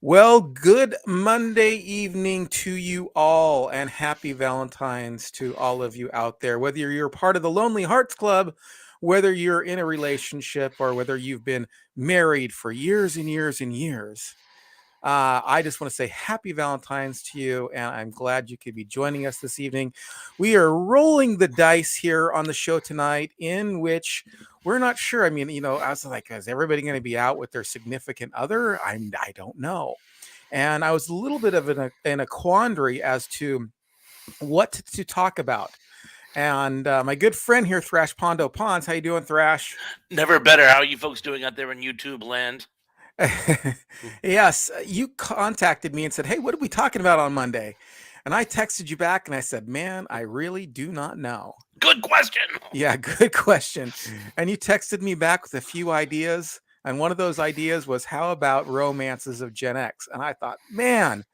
Well, good Monday evening to you all, and happy Valentine's to all of you out there. Whether you're part of the Lonely Hearts Club, whether you're in a relationship, or whether you've been married for years and years and years, I just want to say happy Valentine's to you, and I'm glad you could be joining us this evening. We are rolling the dice here on the show tonight, in which we're not sure. I mean, I was like, is everybody going to be out with their significant other? I don't know. And I was a little bit of in a quandary as to what to talk about. And my good friend here, Thrash Pondo Ponds, how you doing, Thrash? Never better. How are you folks doing out there in YouTube land? Yes, you contacted me and said, "Hey, what are we talking about on Monday?" And I texted you back and I said, "Man, I really do not know." Good question. Yeah, good question. And you texted me back with a few ideas, and one of those ideas was, "How about romances of Gen X?" And I thought, "Man,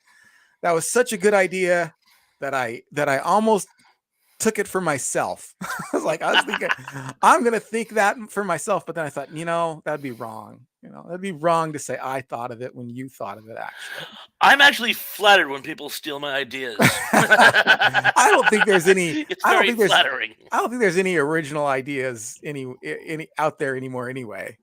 that was such a good idea that I almost took it for myself." I was thinking, I'm gonna think that for myself, but then I thought, that'd be wrong. That'd be wrong to say I thought of it when you thought of it. Actually, I'm actually flattered when people steal my ideas. I don't think there's any. It's I don't very think there's. flattering. I don't think there's any original ideas any out there anymore. Anyway,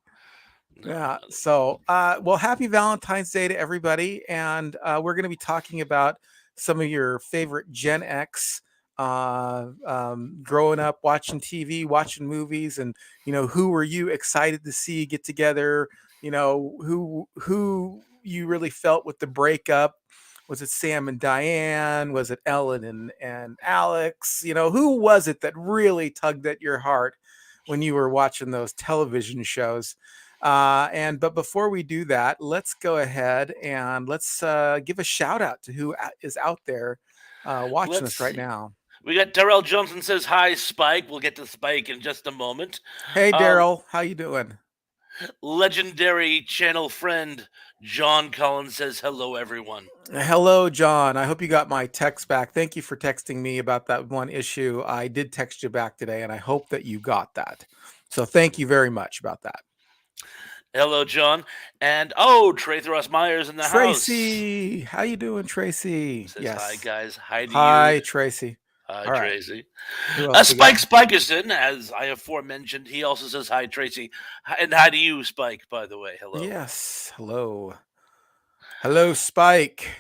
No. yeah. So, well, happy Valentine's Day to everybody, and we're going to be talking about some of your favorite Gen X. Growing up, watching TV, watching movies, and who were you excited to see get together? Who you really felt with the breakup. Was it Sam and Diane? Was it Ellen and Alex? Who was it that really tugged at your heart when you were watching those television shows? But before we do that, let's go ahead and let's give a shout out to who is out there watching Let's us right see. now. We got Darrell Johnson says hi, Spike. We'll get to Spike in just a moment. Hey, Uh, Daryl, how you doing? legendary channel friend John Collins says hello, everyone. Hello, John. I hope you got my text back. Thank you for texting me about that one issue. I did text you back today, and I hope that you got that. So thank you very much about that. Hello, John. And Trey Ross Myers in the house. Tracy, how you doing, Tracy? Says hi, Yes. guys. Hi to you. Hi, Tracy. Hi, All right. Tracy. Who else we Spike got? Spikerson, as I aforementioned, he also says hi, Tracy. And hi to you, Spike, by the way. Hello. Yes. Hello. Hello, Spike.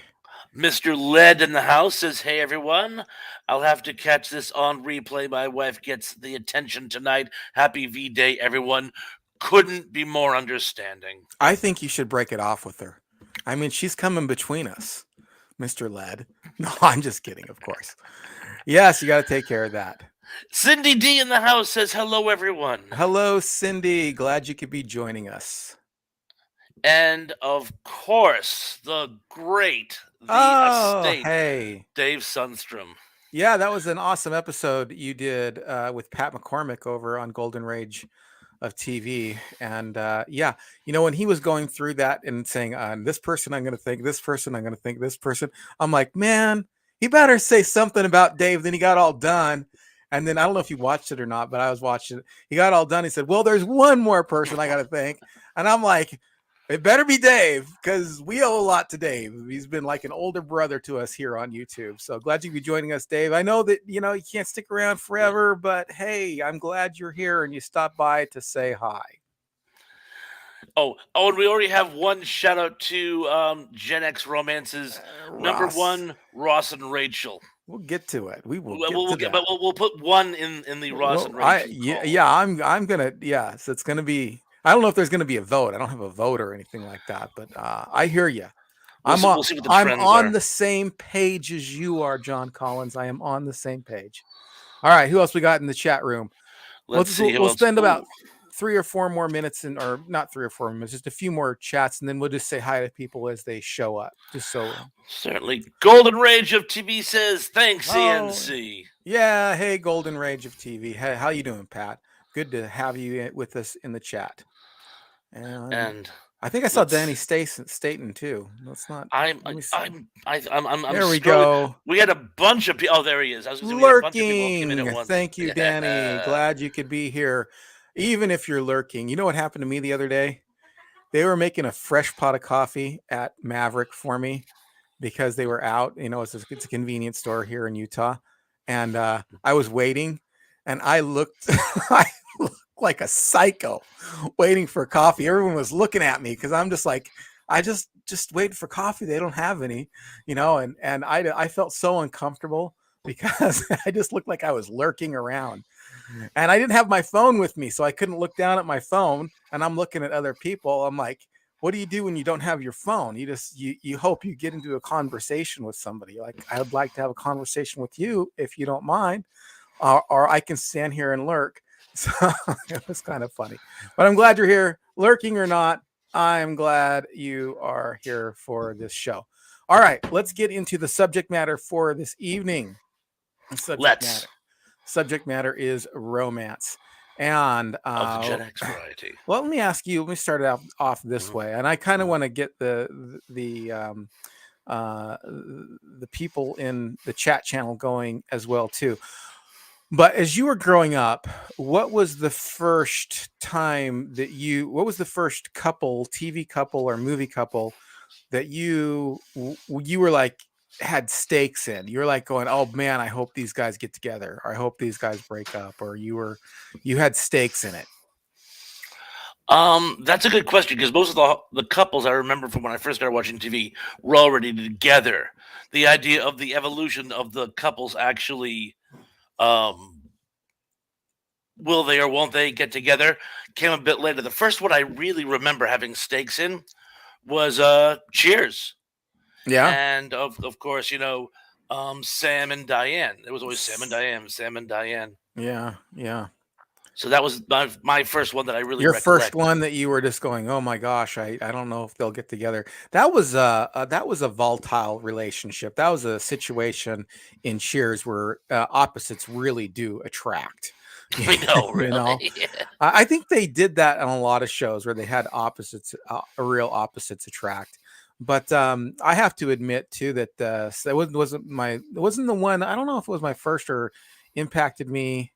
Mr. Led in the house says, hey, everyone. I'll have to catch this on replay. My wife gets the attention tonight. Happy V Day, everyone. Couldn't be more understanding. I think you should break it off with her. I mean, she's coming between us, Mr. Led. No, I'm just kidding, of course. Yes, you got to take care of that. Cindy D in the house says, hello, everyone. Hello, Cindy. Glad you could be joining us. And of course, the great, the estate, hey. Dave Sundstrom. Yeah, that was an awesome episode you did with Pat McCormick over on Golden Rage of TV. And yeah, when he was going through that and saying, this person, I'm going to think this person, I'm going to think this person, I'm like, man, he better say something about Dave. Then he got all done. And then I don't know if you watched it or not, but I was watching it. He got all done. He said, well, there's one more person I got to thank. And I'm like, it better be Dave, because we owe a lot to Dave. He's been like an older brother to us here on YouTube. So glad you could be joining us, Dave. I know that, you can't stick around forever, but hey, I'm glad you're here and you stopped by to say hi. And we already have one shout out to Gen X romances. Number one, Ross and Rachel. We'll get to it. We will but we'll put one in the Ross and Rachel. I'm gonna. So it's gonna be. I don't know if there's going to be a vote. I don't have a vote or anything like that, but I hear you. We'll see what the I'm trends on are. the same page as you are, John Collins. I am on the same page. All right, who else we got in the chat room? Let's see. We'll spend about 3 or 4 more minutes, or not 3 or 4 minutes, just a few more chats, and then we'll just say hi to people as they show up. Just so certainly. Golden Rage of TV says thanks, CNC. Yeah, hey, Golden Rage of TV. Hey, how you doing, Pat? Good to have you with us in the chat. And I think I saw Danny Staten too. Let's not. There we go. We had a bunch of people. Oh, there he is. I was lurking. We had a bunch of people came in at once. Thank you, Danny. Glad you could be here, even if you're lurking. You know what happened to me the other day? they were making a fresh pot of coffee at Maverick for me because they were out. It's a convenience store here in Utah, and I was waiting, and I looked, I looked like a psycho, waiting for coffee. Everyone was looking at me because I'm just like, I just waiting for coffee. They don't have any, and I felt so uncomfortable because I just looked like I was lurking around. And I didn't have my phone with me, so I couldn't look down at my phone. And I'm looking at other people. I'm like, what do you do when you don't have your phone? You hope you get into a conversation with somebody. Like, I would like to have a conversation with you if you don't mind, or I can stand here and lurk. So it was kind of funny, but I'm glad you're here, lurking or not. I'm glad you are here for this show. All right, let's get into the subject matter for this evening. Subject Let's. matter. Subject matter is romance. And Of the Gen X variety. well, let me ask you. Let me start it off this way, and I kind of want to get the people in the chat channel going as well too. But as you were growing up, what was the first time that what was the first couple, TV couple or movie couple that you were like had stakes in? You were like going, "Oh man, I hope these guys get together, or I hope these guys break up," or you had stakes in it. That's a good question because most of the couples I remember from when I first started watching TV were already together. The idea of the evolution of the couples actually, um, will they or won't they get together, came a bit later. The first one I really remember having stakes in was Cheers, Yeah. and of course Sam and Diane. It was always Sam and Diane. Yeah, yeah. So that was my first one that I really Your first recollect. one that you were just going, "Oh my gosh, I don't know if they'll get together." That was a volatile relationship. That was a situation in Cheers where opposites really do attract. I know, you know, really. I think they did that on a lot of shows where they had opposites, real opposites attract. But I have to admit too that that it wasn't the one. I don't know if it was my first or impacted me,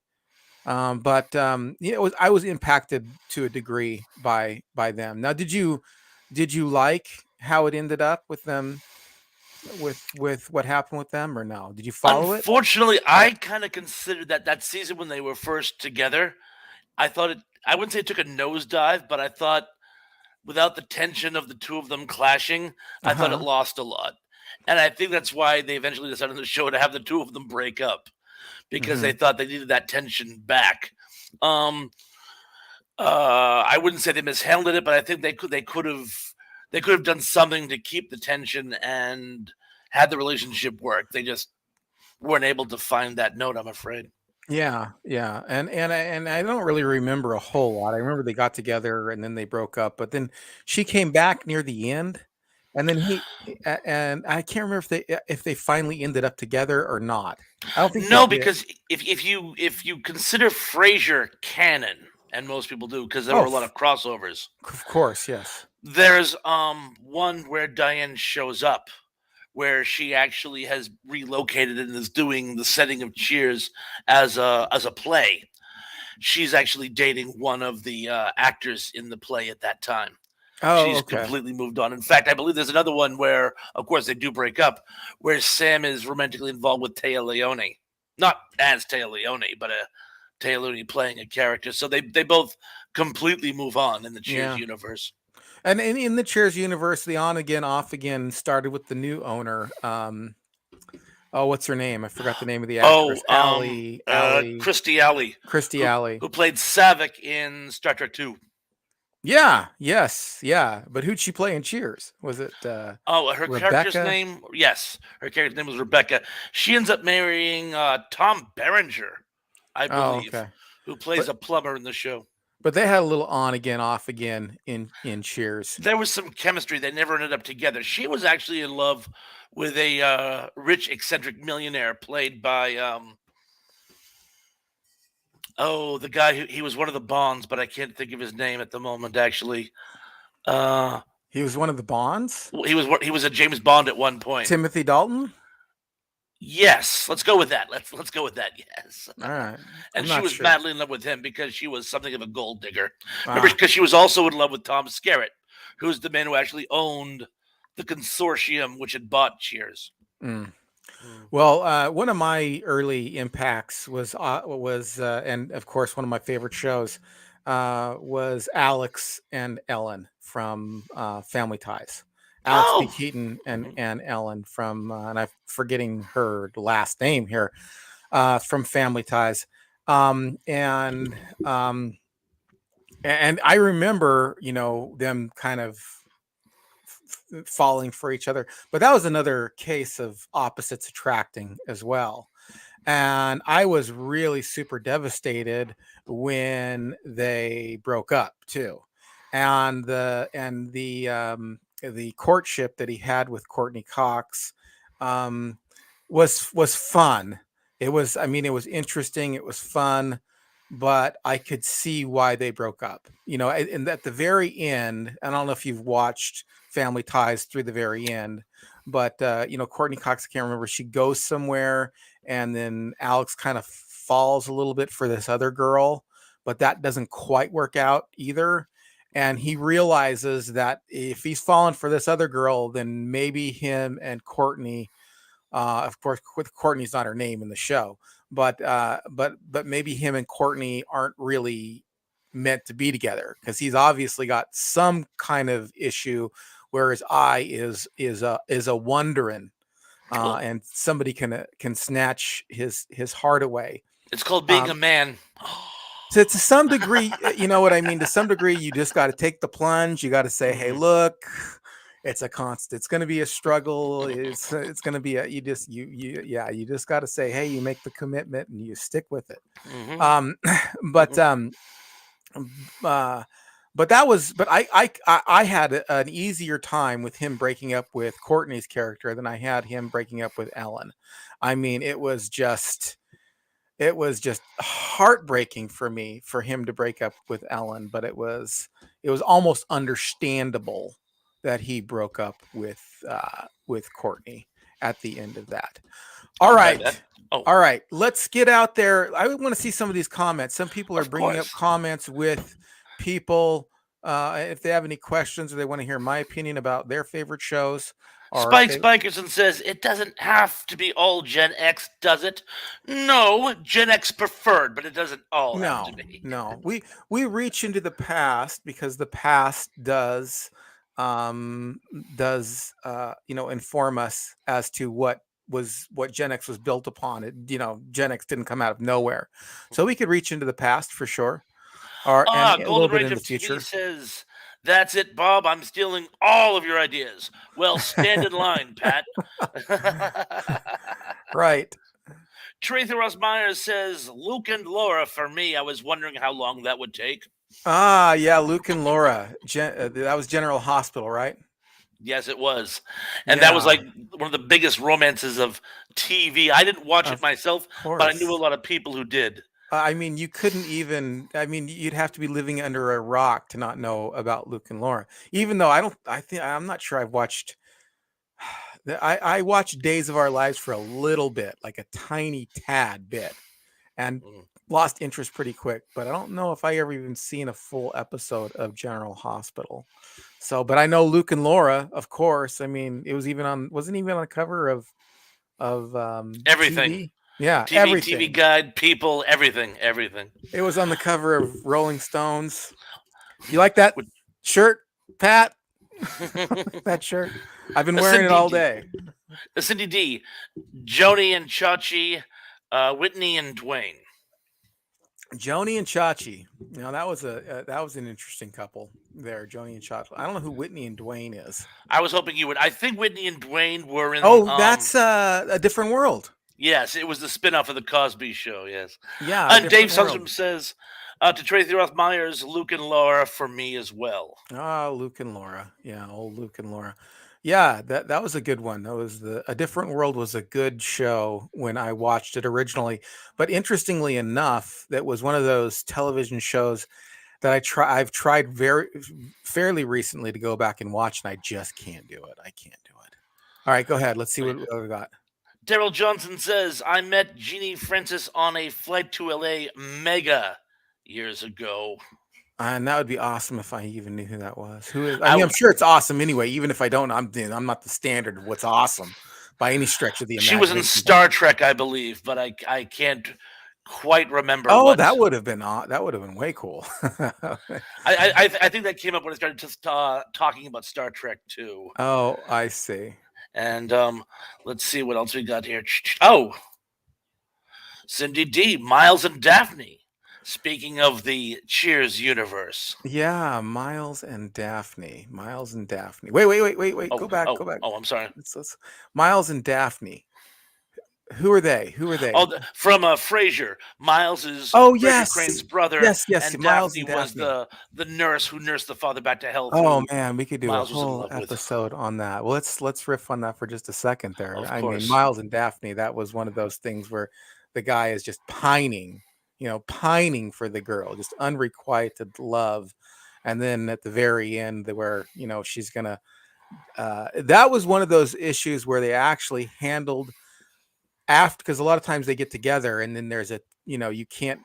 but I was impacted to a degree by them. Now, did you like how it ended up with them, with what happened with them, or no? Did you follow it? Unfortunately, I kind of considered that season when they were first together. I thought I wouldn't say it took a nosedive, but I thought without the tension of the two of them clashing, I thought it Uh-huh. lost a lot. And I think that's why they eventually decided on the show to have the two of them break up because they Hmm. thought they needed that tension back. Um, I wouldn't say they mishandled it, but I think they could have done something to keep the tension and had the relationship work. They just weren't able to find that note, I'm afraid. Yeah, yeah, and I don't really remember a whole lot. I remember they got together and then they broke up, but then she came back near the end, and then and I can't remember if they finally ended up together or not. I don't think they No, did. because if you consider Frasier canon, and most people do because there Oh, were a lot of crossovers. of course, yes. There's one where Diane shows up, where she actually has relocated and is doing the setting of Cheers as a play. She's actually dating one of the actors in the play at that time. Oh, She's okay. completely moved on. In fact, I believe there's another one where, of course, they do break up, where Sam is romantically involved with Taya Leone. Not as Taya Leone, but Taya Leone playing a character. So they both completely move on in the Cheers Yeah. universe. And in the Cheers universe, the on again, off again started with the new owner. Oh, what's her name? I forgot the name of the Oh, actress. Allie, Christy Alley, Christy who Alley. who played Savick in Star Trek Two. Yeah, yes, yeah. But who'd she play in Cheers? Was it Oh, her character's Rebecca? name? Yes, her character's name was Rebecca. She ends up marrying Tom Berenger, I Oh, believe, okay. who plays But a plumber in the show. they had a little on again, off again in Cheers. There was some chemistry. They never ended up together. She was actually in love with a rich, eccentric millionaire played by the guy who he was one of the Bonds, but I can't think of his name at the moment. Actually, uh, He was one of the Bonds. he was a James Bond at one point. Timothy Dalton. Yes, let's go with that. Let's go with that. Yes. All right, I'm And she not was sure. madly in love with him because she was something of a gold digger. Remember, Ah, because she was also in love with Tom Skerritt, who's the man who actually owned the consortium which had bought Cheers. Mm. Mm. Well, one of my early impacts and of course, one of my favorite shows was Alex and Ellen from Family Ties. Alex P. Oh, Keaton and mhm. Ellen from, and I'm forgetting her last name here, from Family Ties. Um, and um, and I remember, them kind of falling for each other, but that was another case of opposites attracting as well. And I was really super devastated when they broke up too. And the courtship that he had with Courtney Cox um, was fun. It was interesting. It was fun, but I could see why they broke up. And at the very end, I don't know if you've watched Family Ties through the very end, but Courtney Cox, I can't remember. She goes somewhere, and then Alex kind of falls a little bit for this other girl, but that doesn't quite work out either. And he realizes that if he's fallen for this other girl, then maybe him and Courtney, of course, Courtney's not her name in the show, but maybe him and Courtney aren't really meant to be together, because he's obviously got some kind of issue where his eye is a wondering, Well, and somebody can snatch his heart away. it's called being a Um, man. so to some degree, you know what I mean. To some degree, you just got to take the plunge. You got to say, "Hey, Mhm. look, it's a constant. It's going to be a struggle. It's going to be a you just got to say, hey, you make the commitment and you stick with it." Mhm. Um, but Mhm. uh, but I had an easier time with him breaking up with Courtney's character than I had him breaking up with Ellen. I mean, it was just heartbreaking for me for him to break up with Ellen, but it was almost understandable that he broke up with Courtney at the end of that. All I'll buy that. right. Oh, All right, let's get out there. I want to see some of these comments. Some people are of bringing up course. comments with people. If they have any questions or they want to hear my opinion about their favorite shows or Spike Spikerson says it doesn't have to be all Gen X, does it? No, Gen X preferred, but it doesn't all have to no, be. no. We reach into the past because the past um inform us as to what Gen X was built upon. Gen X didn't come out of nowhere. So we could reach into the past for sure, or and a little Golden bit Rage in the of TV future. says, that's it, Bob. I'm stealing all of your ideas. Well, stand in line, Pat. Right. Tracy Ross Myers says, Luke and Laura for me. I was wondering how long that would take. Ah, yeah, Luke and Laura. That was General Hospital, right? Yes, it was. And that was Yeah, like one of the biggest romances of TV. I didn't watch it of myself, but I knew a course. lot of people who did. I mean, you couldn't even. I mean, you'd have to be living under a rock to not know about Luke and Laura. Even though I don't, I think I'm not sure I've watched. I watched Days of Our Lives for a little bit, like a tiny tad bit, and Mm. lost interest pretty quick. But I don't know if I ever even seen a full episode of General Hospital. So, but I know Luke and Laura, of course. I mean, it wasn't even on the cover of Everything. TV. Yeah, TV everything. Guide, people, everything, everything. It was on the cover of Rolling Stones. You like that With- shirt, Pat? That shirt? I've been a wearing it Cindy all D, day. a Cindy D, Joni and Chachi, Whitney and Dwayne. Joni and Chachi. That was an interesting couple there, Joni and Chachi. I don't know who Whitney and Dwayne is. I was hoping you would. I think Whitney and Dwayne were in. Oh, that's a different world. Yes, it was the spin-off of the Cosby Show. Yes, Yeah, a and Dave different world. Sundstrom says to Tracy Roth Myers, Luke and Laura for me as well. Oh, Luke and Laura. Yeah, old Luke and Laura. Yeah, that was a good one. That was A Different World was a good show when I watched it originally. But interestingly enough, that was one of those television shows that I've tried very fairly recently to go back and watch, and I just can't do it. I can't do it. All right, go ahead. Let's see what we got. Daryl Johnson says I met Jeannie Francis on a flight to LA mega years ago. And that would be awesome if I even knew who that was. Who is? I I mean, I'm w- sure it's awesome anyway. Even if I don't, I'm not the standard of what's awesome by any stretch of the she was in imagination. But Star Trek, I believe, but I can't quite remember oh, what. that would have been way cool. I think that came up when I started just talking about Star Trek too. Oh, I see. And let's see what else we got here. Oh, Cindy D, Miles and Daphne. Speaking of the Cheers universe. Yeah, Miles and Daphne. Miles and Daphne. Wait. Oh, Go back. oh, Go back. oh, I'm sorry. Let's Miles and Daphne. Who are they? Who are they? Oh, from Frasier. Miles is Oh, Frasier yes. Crane's brother, Yes. and Miles Daphne and was Daphne. the nurse who nursed the father back to health, Oh who man, we could do a Miles was in whole love with. episode on that. Well, let's riff on that for just a second there. Of I mean, course. Miles and Daphne, that was one of those things where the guy is just pining, pining for the girl, just unrequited love. And then at the very end, where she's gonna. That was one of those issues where they actually handled after, because a lot of times they get together and then there's a you can't,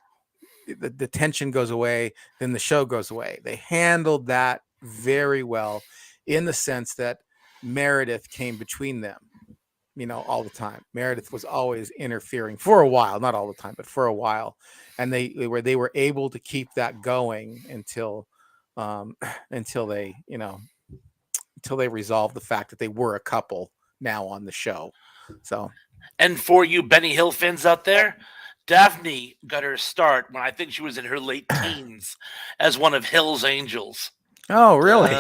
the tension goes away, then the show goes away. They handled that very well in the sense that Meredith came between them, all the time. Meredith was always interfering for a while, not all the time, but for a while. And they were able to keep that going um until they, until they resolved the fact that they were a couple now on the show. So, And for you Benny Hill fans out there, Daphne got her start when I think she was in her late teens as one of Hill's angels. oh, really?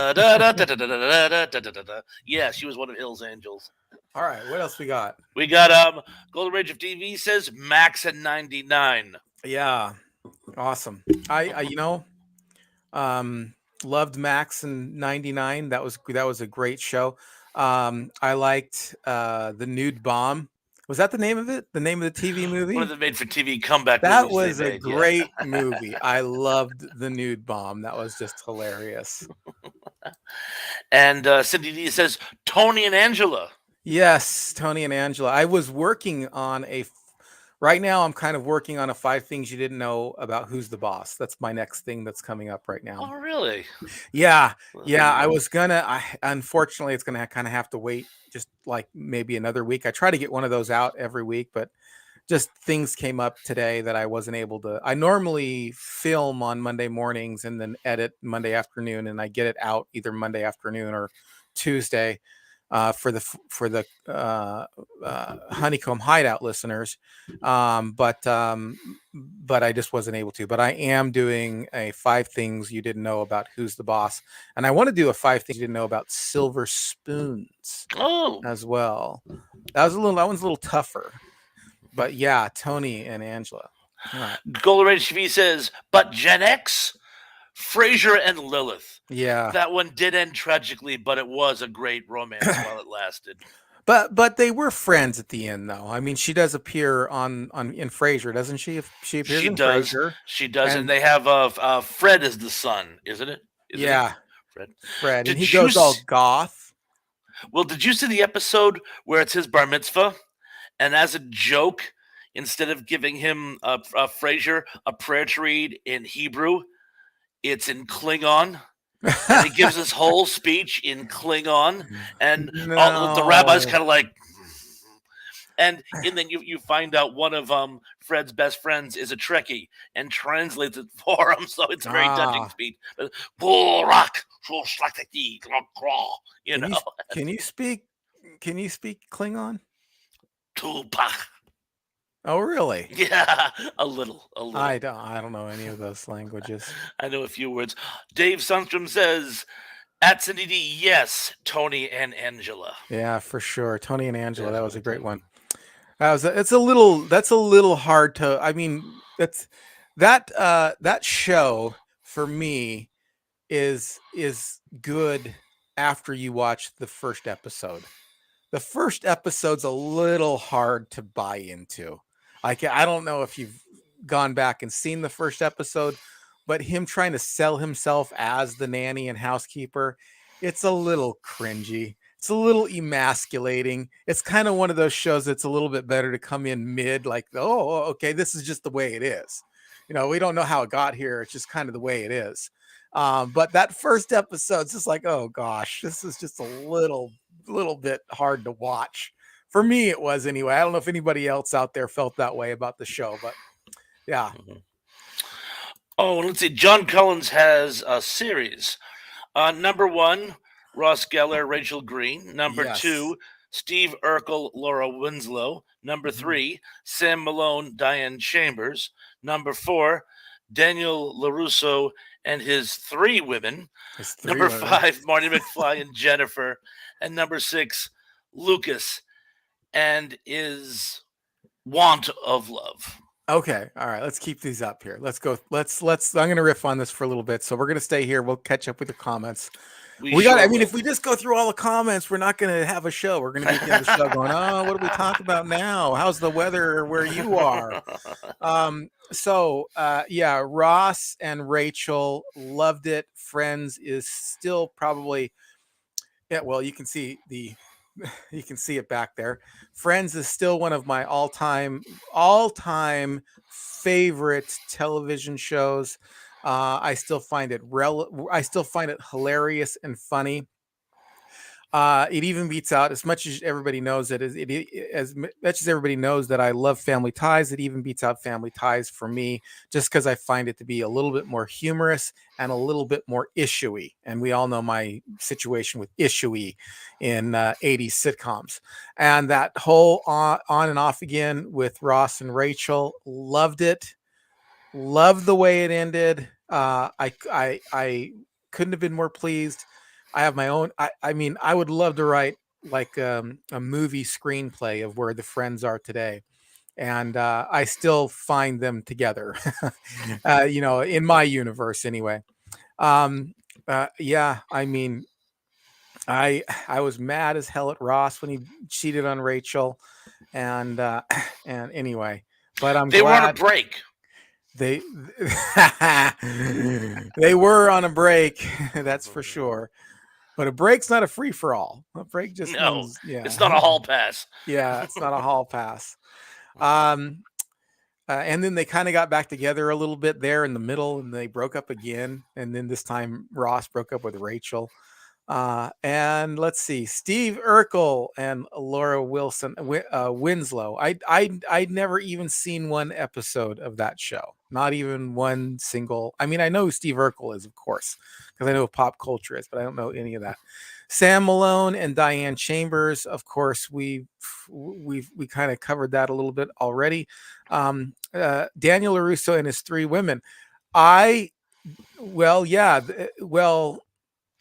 Yeah, she was one of Hill's angels. All right, what else we got? We got Golden Rage of TV says Max at 99. Yeah, awesome. Um, loved Max in '99. That was a great show. I liked the Nude Bomb. Was that the name of it? The name of the TV One of movie? the made for TV comeback That movies they was a made, yeah. great movie. I loved the Nude Bomb. That was just hilarious. And Cindy D says Tony and Angela. Yes, Tony and Angela. I was working on right now. I'm kind of working on a 5 things you didn't know about Who's the Boss. That's my next thing that's coming up right now. Oh, really? Yeah. I was unfortunately, it's gonna kind of have to wait just like maybe another week. I try to get one of those out every week, but just things came up today that I wasn't able to. I normally film on Monday mornings and then edit Monday afternoon, and I get it out either Monday afternoon or Tuesday for the Honeycomb Hideout listeners. But I just wasn't able to. But I am doing a 5 things you didn't know about Who's the Boss, and I want to do a 5 things you didn't know about Silver Spoons Oh, as well. That one's a little tougher. But yeah, Tony and Angela. All right. Golden Rage TV says, but Gen X, Frasier and Lilith. Yeah. That one did end tragically, but it was a great romance while it lasted. But they were friends at the end, though. I mean, she does appear on in Frasier, doesn't she? If she appears She in does. Frasier, She does, and and they have Fred as the son, isn't it? Isn't yeah, it? Fred. Fred, and Did he you goes all s- goth. Well, did you see the episode where it's his bar mitzvah, and as a joke, instead of giving him a Frasier a prayer to read in Hebrew, it's in Klingon, and he gives his whole speech in Klingon, and all the rabbis No. kind of like, and then you find out one of Fred's best friends is a Trekkie and translates it for him, so it's a very touching Ah, speech. Burak, you can know, you can you speak can you speak Klingon? Tupac. Oh, really? Yeah, a little. I don't know any of those languages. I know a few words. Dave Sundstrom says, at Cindy D, yes, Tony and Angela. Yeah, for sure. Tony and Angela, that was a great Definitely. one. That's a little hard to. I mean, that show for me is good after you watch the first episode. The first episode's a little hard to buy into. Like, I don't know if you've gone back and seen the first episode, but him trying to sell himself as the nanny and housekeeper, it's a little cringy. It's a little emasculating. It's kind of one of those shows that's a little bit better to come in mid, like, oh, okay, this is just the way it is. We don't know how it got here. It's just kind of the way it is. But that first episode, it's just like, oh gosh, this is just a little bit hard to watch. For me, it was anyway. I don't know if anybody else out there felt that way about the show, but yeah. Mhm. Oh, let's see. John Collins has a series. Number one, Ross Geller, Rachel Green. Number Yes. two, Steve Urkel, Laura Winslow. Number Mhm. three, Sam Malone, Diane Chambers. Number four, Daniel LaRusso and his three women. It's three Number women. five, Marty McFly and Jennifer. And number six, Lucas and his want of love. Okay. All right. Let's keep these up here. Let's go. Let's. I'm going to riff on this for a little bit. So we're going to stay here. We'll catch up with the comments. We We got. I sure mean, will. if we just go through all the comments, we're not going to have a show. We're going to be at the end of the show going, oh, what do we talk about now? How's the weather where you are? Yeah, Ross and Rachel loved it. Friends is still probably, yeah, well, you can see the you can see it back there. Friends is still one of my all-time favorite television shows. I still find it hilarious and funny. It even beats out, as much as everybody knows that as much as everybody knows that I love Family Ties. It even beats out Family Ties for me, just because I find it to be a little bit more humorous and a little bit more issuey. And we all know my situation with issuey in 80s sitcoms, and that whole on and off again with Ross and Rachel. Loved it. Loved the way it ended. I couldn't have been more pleased. I have my own. I mean, I would love to write like a movie screenplay of where the friends are today, and I still find them together. In my universe anyway. Um, yeah, I mean, I was mad as hell at Ross when he cheated on Rachel, and and anyway, but I'm They were on a glad break. they they were on a break. That's for sure. But a break's not a free for all. A break just No, means, it's yeah. not a hall pass. Yeah, it's not a hall pass. Um and then they kind of got back together a little bit there in the middle, and they broke up again, and then this time Ross broke up with Rachel. And let's see, Steve Urkel and Laura Winslow. I'd never even seen one episode of that show. Not even one single. I mean, I know who Steve Urkel is, of course, because I know who pop culture is, but I don't know any of that. Sam Malone and Diane Chambers, of course, we kind of covered that a little bit already. Daniel LaRusso and his three women. I well, yeah, well,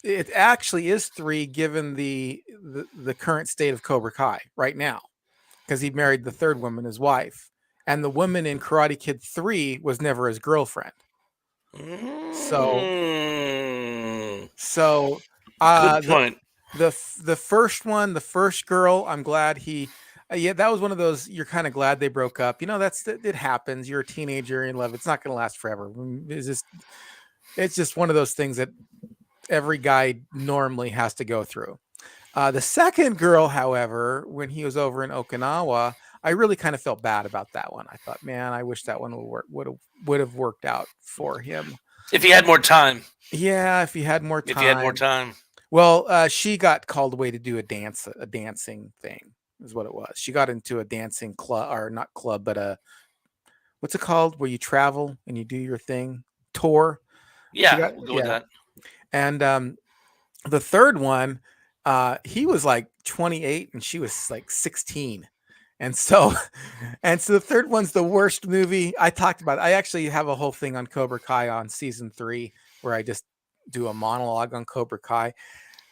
it actually is three, given the current state of Cobra Kai right now, because he married the third woman, his wife, and the woman in Karate Kid 3 was never his girlfriend. So Mm, so good the point. the first one, the first girl, I'm glad he. Yeah, that was one of those. You're kind of glad they broke up. It happens. You're a teenager in love. It's not going to last forever. It's just one of those things that every guy normally has to go through. The second girl, however, when he was over in Okinawa, I really kind of felt bad about that one. I thought, man, I wish that one would have worked out for him. If he had more time. Yeah, if he had more If he had more time. time. Well, she got called away to do a dancing thing, is what it was. She got into a dancing club, or not club, but what's it called, where you travel and you do your thing, tour. She Yeah, got, we'll go with yeah, that. and the third one, he was like 28 and she was like 16. And so and so the third one's the worst movie. I talked about it. I actually have a whole thing on Cobra Kai on season 3, where I just do a monologue on Cobra Kai.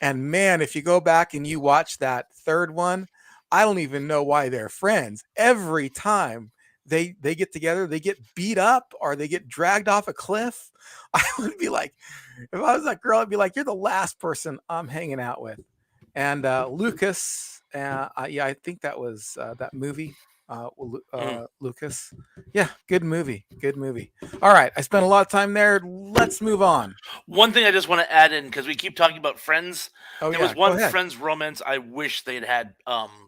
And man, if you go back and you watch that third one, I don't even know why they're friends. Every time they get together, they get beat up or they get dragged off a cliff. I would be like, if I was that girl, I'd be like, you're the last person I'm hanging out with. And Lucas, yeah, I think that was that movie. Mm. Lucas, yeah, good movie, good movie. All right, I spent a lot of time there. Let's move on. One thing I just want to add in, because we keep talking about Friends. Oh There yeah, was go one ahead. Friends romance I wish they'd had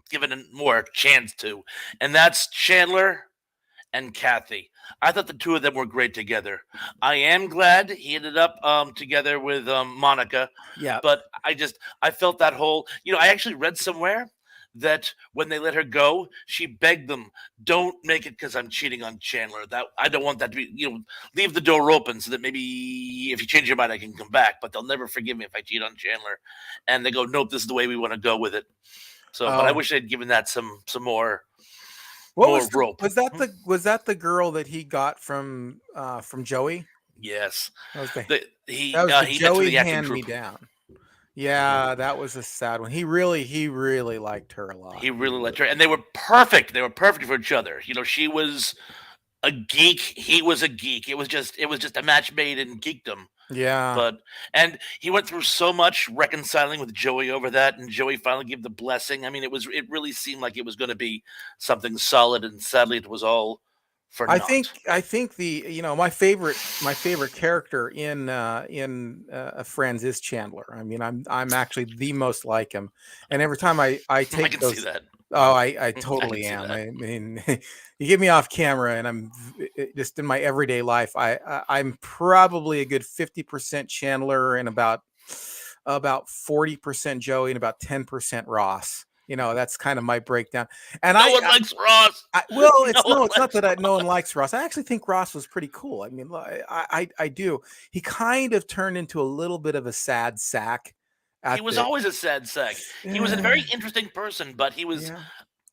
given more chance to, and that's Chandler and Kathy. I thought the two of them were great together. I am glad he ended up together with Monica, Yeah. but I felt that whole. I actually read somewhere that when they let her go, she begged them, "Don't make it because I'm cheating on Chandler. That I don't want that to be. Leave the door open so that maybe if you change your mind, I can come back. But they'll never forgive me if I cheat on Chandler." And they go, "Nope, this is the way we want to go with it." So, but I Oh, wish they'd given that some more what more was the rope. Hmm? was that the girl that he got from Joey? Yes, That was the he that was the he met through Joey the acting hand me group. down. Hmm. Yeah, that was a sad one. He really liked her a lot. He really liked her, and they were perfect. They were perfect for each other. She was a geek. He was a geek. It was just a match made in geekdom. Yeah. But and he went through so much reconciling with Joey over that, and Joey finally gave the blessing. I mean, it really seemed like it was going to be something solid, and sadly, it was all for naught. I think the my favorite character in Friends is Chandler. I mean, I'm actually the most like him, and every time I I take can see those, that. oh, I I can totally see am. that. I mean, you get me off camera, and just in my everyday life, I'm probably a good 50% Chandler and about 40% Joey and about 10% Ross. That's kind of my breakdown. And No one likes Ross. well, No one it's not likes that no one Ross. likes Ross. I actually think Ross was pretty cool. I mean, I do. He kind of turned into a little bit of a sad sack He at was the always a sad sack. He was a very interesting person, but yeah.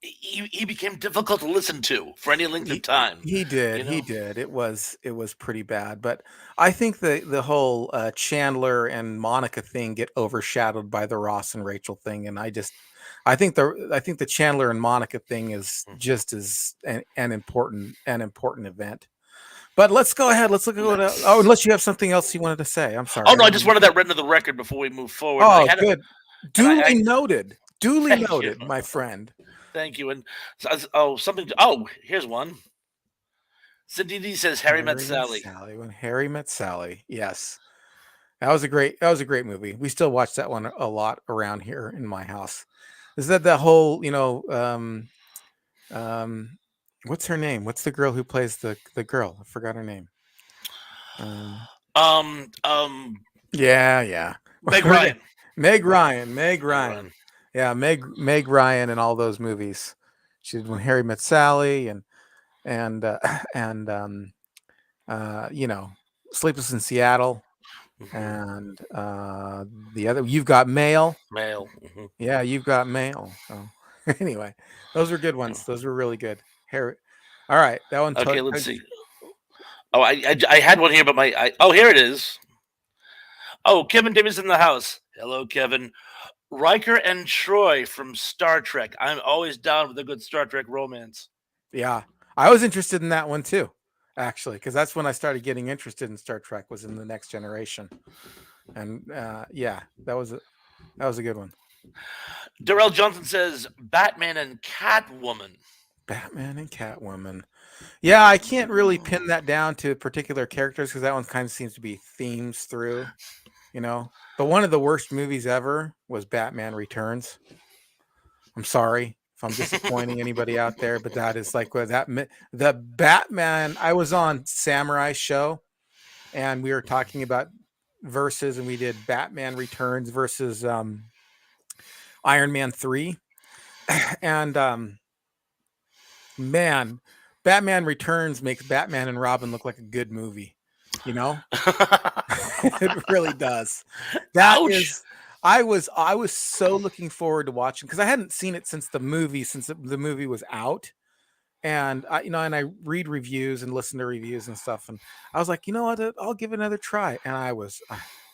he became difficult to listen to for any length of He time. he did, You he know. did. It was pretty bad, but I think the whole Chandler and Monica thing get overshadowed by the Ross and Rachel thing, and I think the Chandler and Monica thing is Mhm. just as an important event. But let's go ahead. Let's look at Let's. unless you have something else you wanted to say. I'm Oh sorry. I no, I didn't just mean. wanted that read into the record before we move forward. And I Oh, had a good. and Duly noted. Duly thank you, noted, my friend. thank you. And oh, something. Oh, here's one. Cindy D says Harry met Harry and Sally. Sally. When Harry met Sally. Yes. That was a great movie. We still watch that one a lot around here in my house. Is that the whole, um what's her name? What's the girl who plays the girl? I forgot her name. Um Um, um, yeah, yeah. Meg We're gonna Ryan. Meg Ryan, Meg Meg Ryan. Ryan. Yeah, Meg Ryan and all those movies. She did When Harry Met Sally and and you know, Sleepless in Seattle Hmm. and the other You've Got Mail. Male. Hmm. Yeah, You've Got Mail. So anyway, those were good ones. Those were really good. Harry. All right, that one Okay, let's see. Oh, I had one here, but oh, here it is. Oh, Kevin Davis in the house. Hello, Kevin. Riker and Troy from Star Trek. I'm always down with a good Star Trek romance. yeah. I was interested in that one too, actually, because that's when I started getting interested in Star Trek was in the Next Generation. And yeah, that was a good one. Darrell Johnson says Batman and Catwoman. Batman and Catwoman. Yeah, I can't really pin Hmm. that down to particular characters because that one kind of seems to be themes through, you know. But one of the worst movies ever was Batman Returns. I'm sorry if I'm disappointing anybody out there, but that is like the Batman. I was on Samurai Show and we were talking about versus, and we did Batman Returns versus Iron Man 3, and man, Batman Returns makes Batman and Robin look like a good movie. You know, it really does. That Ouch. is, I was so looking forward to watching because I hadn't seen it since the movie was out, and and I read reviews and listen to reviews and stuff, and I was like, you know what, I'll give it another try, and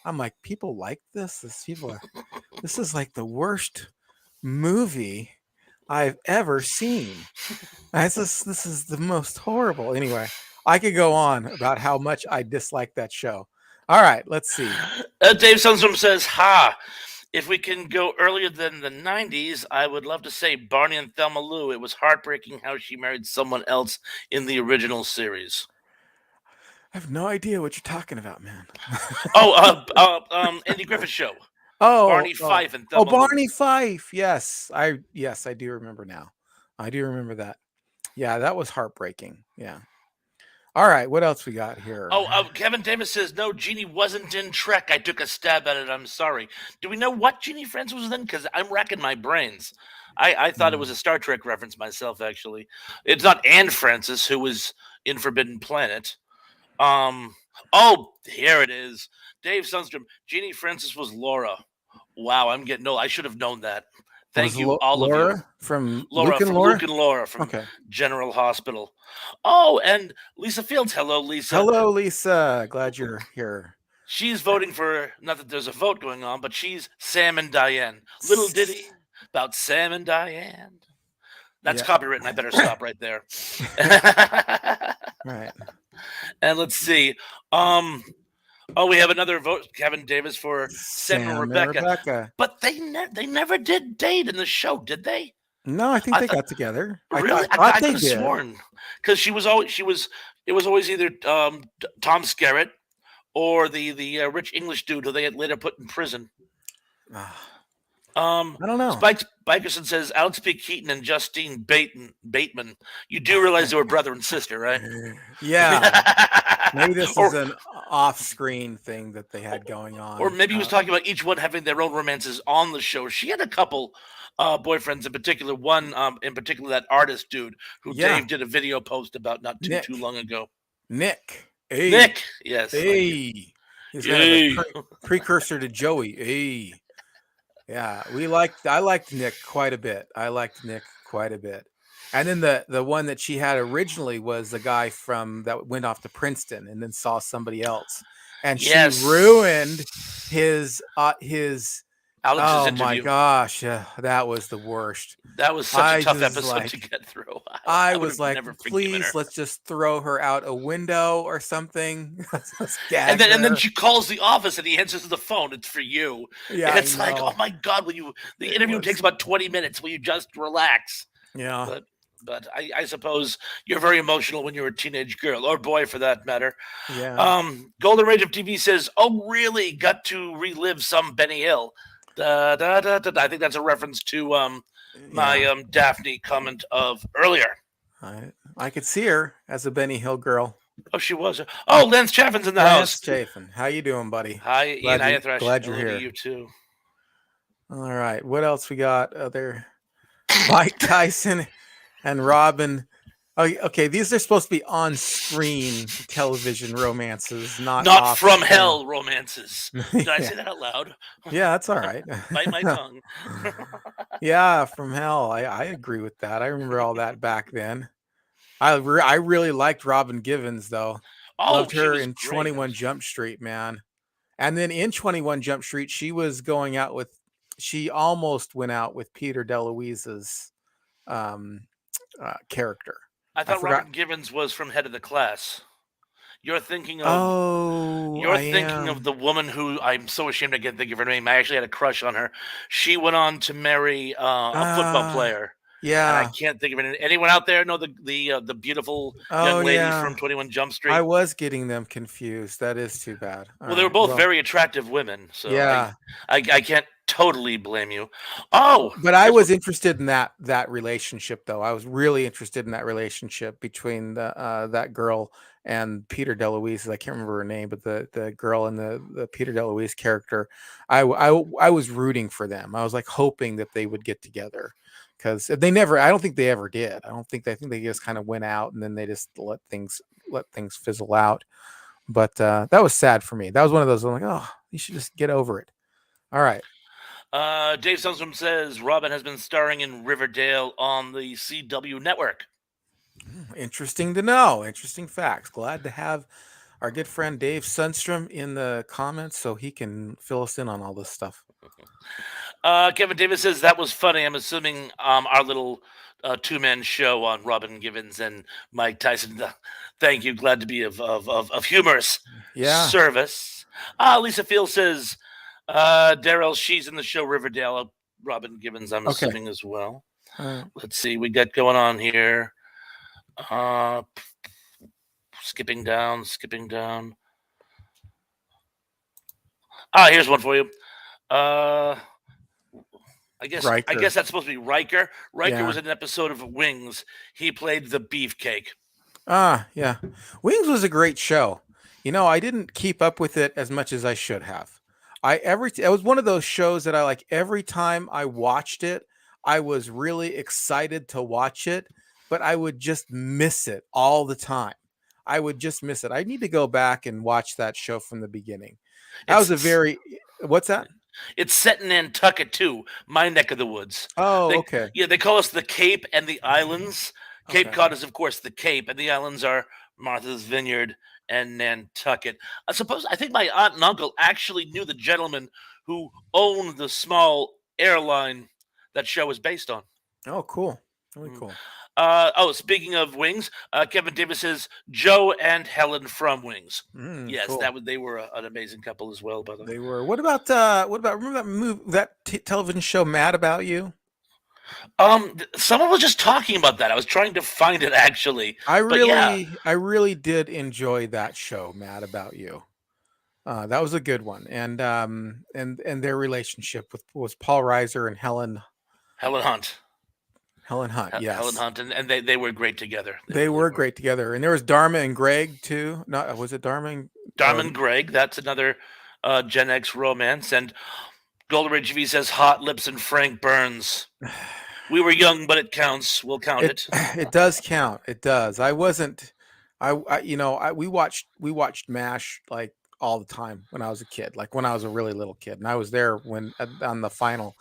I'm like, people like this. This is like the worst movie I've ever seen. This is the most horrible. Anyway, I could go on about how much I dislike that show. All right, let's see. Dave Sundstrom says, "Ha! If we can go earlier than the '90s, I would love to say Barney and Thelma Lou. It was heartbreaking how she married someone else in the original series." I have no idea what you're talking about, man. Oh, Andy Griffith Show. Oh, Barney oh, Fife and oh, Thelma Lou. Barney Fife. Yes, I do remember now. I do remember that. Yeah, that was heartbreaking. Yeah. All right, what else we got here? Kevin Davis says no. Jeannie wasn't in Trek. I took a stab at it. I'm sorry. Do we know what Jeannie Francis was in? Because I'm racking my brains. I thought it was Mm. a Star Trek reference myself. Actually, it's not Anne Francis who was in Forbidden Planet. Um. Oh, here it is. Dave Sundstrom. Jeannie Francis was Laura. Wow, I'm getting old. I should have known that. Was Thank you, all of you. Laura from Luke Laura and from Luke Laura? and Laura from Okay. General Hospital. Oh, and Lisa Fields. Hello, Lisa. Hello, Lisa. Glad you're here. She's voting for, not that there's a vote going on, but she's Sam and Diane. Little ditty about Sam and Diane. That's Yeah. copywritten. I better stop right there. Right. And let's see. Um, we have another vote, Kevin Davis, for Sam and Sam and Rebecca. Rebecca. But they never did date in the show, did they? No, I think I they thought got together. I really, thought I they could have did. sworn because she was. It was always either Tom Skerritt or the rich English dude who they had later put in prison. Ah, Um, I don't know. Spike Bikerson says Alex P. Keaton and Justine Bateman. You do realize they were brother and sister, right? Yeah. Maybe this is or an off-screen thing that they had going or on. maybe he was talking about each one having their own romances on the show. She had a couple boyfriends in particular. One in particular, that artist dude who Yeah. Dave did a video post about not too Nick. long ago. Nick. Hey. Nick, yes, thank you. Hey. He's kind of the Yay. precursor to Joey. Hey. Yeah, I liked Nick quite a bit. I liked Nick quite a bit. And then the one that she had originally was the guy from that went off to Princeton and then saw somebody else. And she ruined his Alex's oh my interview. gosh, that was the worst. That was such a I tough just episode to like get through. I I would was have like, never forgiven please her. let's just throw her out a window or something. Let's And gag then her. she calls the office and he answers the phone. It's for you. Yeah, And I it's like, oh know. my god, will you? The It interview was takes about 20 minutes. Will you just relax? yeah. But I suppose you're very emotional when you're a teenage girl or boy for that matter. Yeah. Golden Rage of TV says, "Oh, really? Got to relive some Benny Hill." Da, da, da, da, da. I think that's a reference to my Yeah. Daphne comment of earlier. I could see her as a Benny Hill girl. Oh, she was. Oh, Lance Chaffin's in the house. Lance Chafin, how you doing, buddy? Hi, Ian. Hi, Thresh. Glad you're Hello to here. you too. All right, what else we got? Other Mike Tyson and Robin. Oh, okay, these are supposed to be on-screen television romances, not Not from off-screen. hell romances. Did I Yeah. say that out loud? Yeah, that's all right. Bite my tongue. Yeah, from hell. I agree with that. I remember all that back then. I really liked Robin Givens though. Oh, Loved she her was in great. 21 Jump Street, man. And then in 21 Jump Street, she almost went out with Peter DeLuise's um, character. I I thought forgot. Robin Givens was from Head of the Class. You're thinking of Oh, You're I thinking of am. the woman who I'm so ashamed I can't think of her name. I actually had a crush on her. She went on to marry a football player, and I Yeah. can't think of it. Anyone out there know the beautiful Oh, young lady from yeah. 21 Jump I Street? was getting them confused. That is too bad. All Well, they were right. both Well, very attractive women, so yeah. I can't totally blame you. Oh, But I guess what? was interested in that relationship though. I was really interested in that relationship between that girl and Peter DeLuise. I can't remember her name, but the girl and the Peter DeLuise character. I was rooting for them. I was like hoping that they would get together because they never. I don't think they ever did. I think they just kind of went out and then they just let things fizzle out. But that was sad for me. That was one of those. I'm like, oh, you should just get over it. All right. Dave Sunstrom says Robin has been starring in Riverdale on the CW network. Interesting to know. Interesting facts. Glad to have our good friend Dave Sundstrom in the comments so he can fill us in on all this stuff. Kevin Davis says that was funny. I'm assuming our little two-man show on Robin Givens and Mike Tyson. Thank you. Glad to be of humorous Yeah. service. Lisa Field says Daryl, she's in the show Riverdale. Robin Givens, I'm Okay. assuming as well. All right. Let's see. We got going on here. Skipping down. Here's one for you. I Riker. guess that's supposed to be Riker. Riker Yeah. was in an episode of Wings. He played the beefcake. Ah, yeah. Wings was a great show. I didn't keep up with it as much as I should have. It was one of those shows that I like every time I watched it, I was really excited to watch it, but I would just miss it all the time. I would just miss it. I need to go back and watch that show from the beginning. That was a It's very What's that? It's set in Nantucket too, my neck of the woods. Oh, They okay. Yeah, they call us the Cape and the Islands. Cape Okay. Cod is of course the Cape, and the islands are Martha's Vineyard and Nantucket. I think my aunt and uncle actually knew the gentleman who owned the small airline that show is based on. Oh, cool. Really Mm. cool. Speaking of Wings, Kevin Davis says Joe and Helen from Wings. Yes, Cool. they were an amazing couple as well. By the way, They were. What about remember that television show Mad About You? Someone was just talking about that. I was trying to find it actually, but yeah, I really did enjoy that show, Mad About You. That was a good one, and their relationship with was Paul Reiser and Helen Hunt, Helen Hunt. Helen Yes, Hunt, and they were great together. they They were were. great together, and there was Dharma and Greg too. Not was it Dharma? Darman Gregg, that's another Gen X romance, and Golden Ridge V says Hot Lips and Frank Burns. We were young, but it counts. We'll count It it. it does count. It does. I wasn't. We watched Mash like all the time when I was a kid, like when I was a really little kid, and I was there when on the final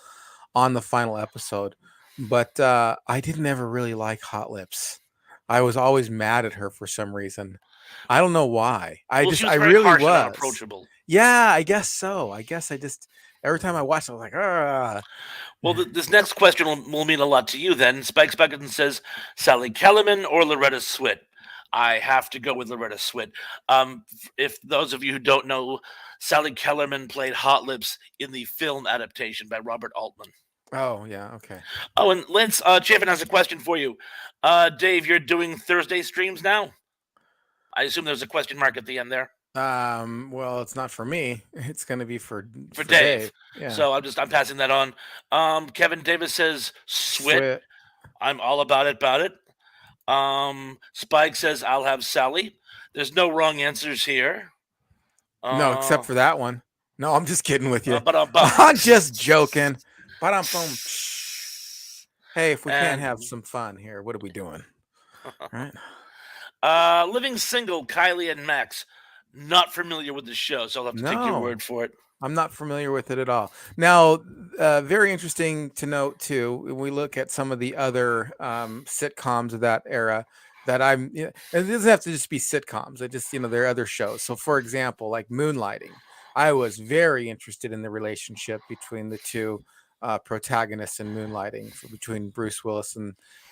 episode. But I didn't ever really like Hot Lips. I was always mad at her for some reason. I don't know why. Well, she I was very really harsh and was. unapproachable. Yeah, I guess so. I guess I just every time I watched, it, I was like, ah. Well, this next question will mean a lot to you then. Spike Buckingham says Sally Kellerman or Loretta Swit. I have to go with Loretta Swit. If those of you who don't know, Sally Kellerman played Hot Lips in the film adaptation by Robert Altman. Oh yeah, okay. Oh, and Lance Chafin has a question for you. Dave, you're doing Thursday streams now? I assume there's a question mark at the end there Well, it's not for me. It's going to be for for Dave. Dave. Yeah. So I'm passing that on. Kevin Davis says Swit. Sweat. I'm all about it. Spike says I'll have Sally. There's no wrong answers here. No, except for that one. No, I'm just kidding with you. But I'm just joking. But I'm from. Hey, if we can't have and some fun here, what are we doing? Right? living single, Kylie and Max. Not familiar with the show, so I'll have to take your No. word for it. I'm not familiar with it at all. Now, very interesting to note too. When we look at some of the other sitcoms of that era, and it doesn't have to just be sitcoms. It just there are other shows. So, for example, like Moonlighting, I was very interested in the relationship between the two protagonists in Moonlighting, between Bruce Willis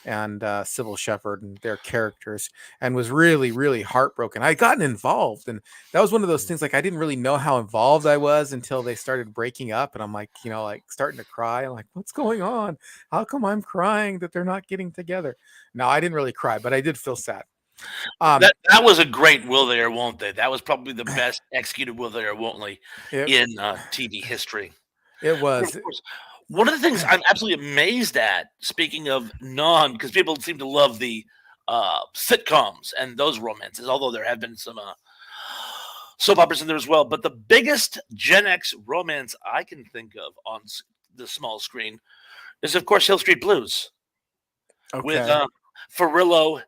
and Sybil Shepherd and their characters, and was really really heartbroken. I had gotten involved, and that was one of those things. Like I didn't really know how involved I was until they started breaking up, and I'm like, like starting to cry. I'm like, what's going on? How come I'm crying that they're not getting together? No, I didn't really cry, but I did feel sad. Um, That was a great will they or won't they. That was probably the best executed will they or won't they it in TV history. it But was. of course, one of the things I'm absolutely amazed at, speaking of because people seem to love the sitcoms and those romances, although there have been some soap operas in there as well. But the biggest Gen X romance I can think of on the small screen is, of course, Hill Street Blues with Okay. Farillo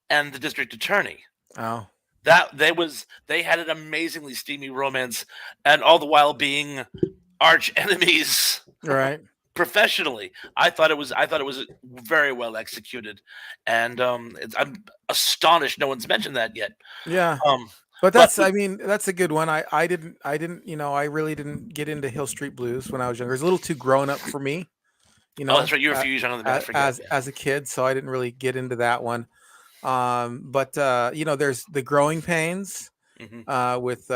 and the district attorney. Oh, They had an amazingly steamy romance, and all the while being arch enemies right. professionally. I thought it was very well executed, and I'm astonished no one's mentioned that yet. Yeah. Um, But but I mean, that's a good one. I didn't, I really didn't get into Hill Street Blues when I was younger. It was a little too grown up for me, oh, that's right, you were a few years younger than me. I forget. as a kid, so I didn't really get into that one. But there's The Growing Pains Hmm. with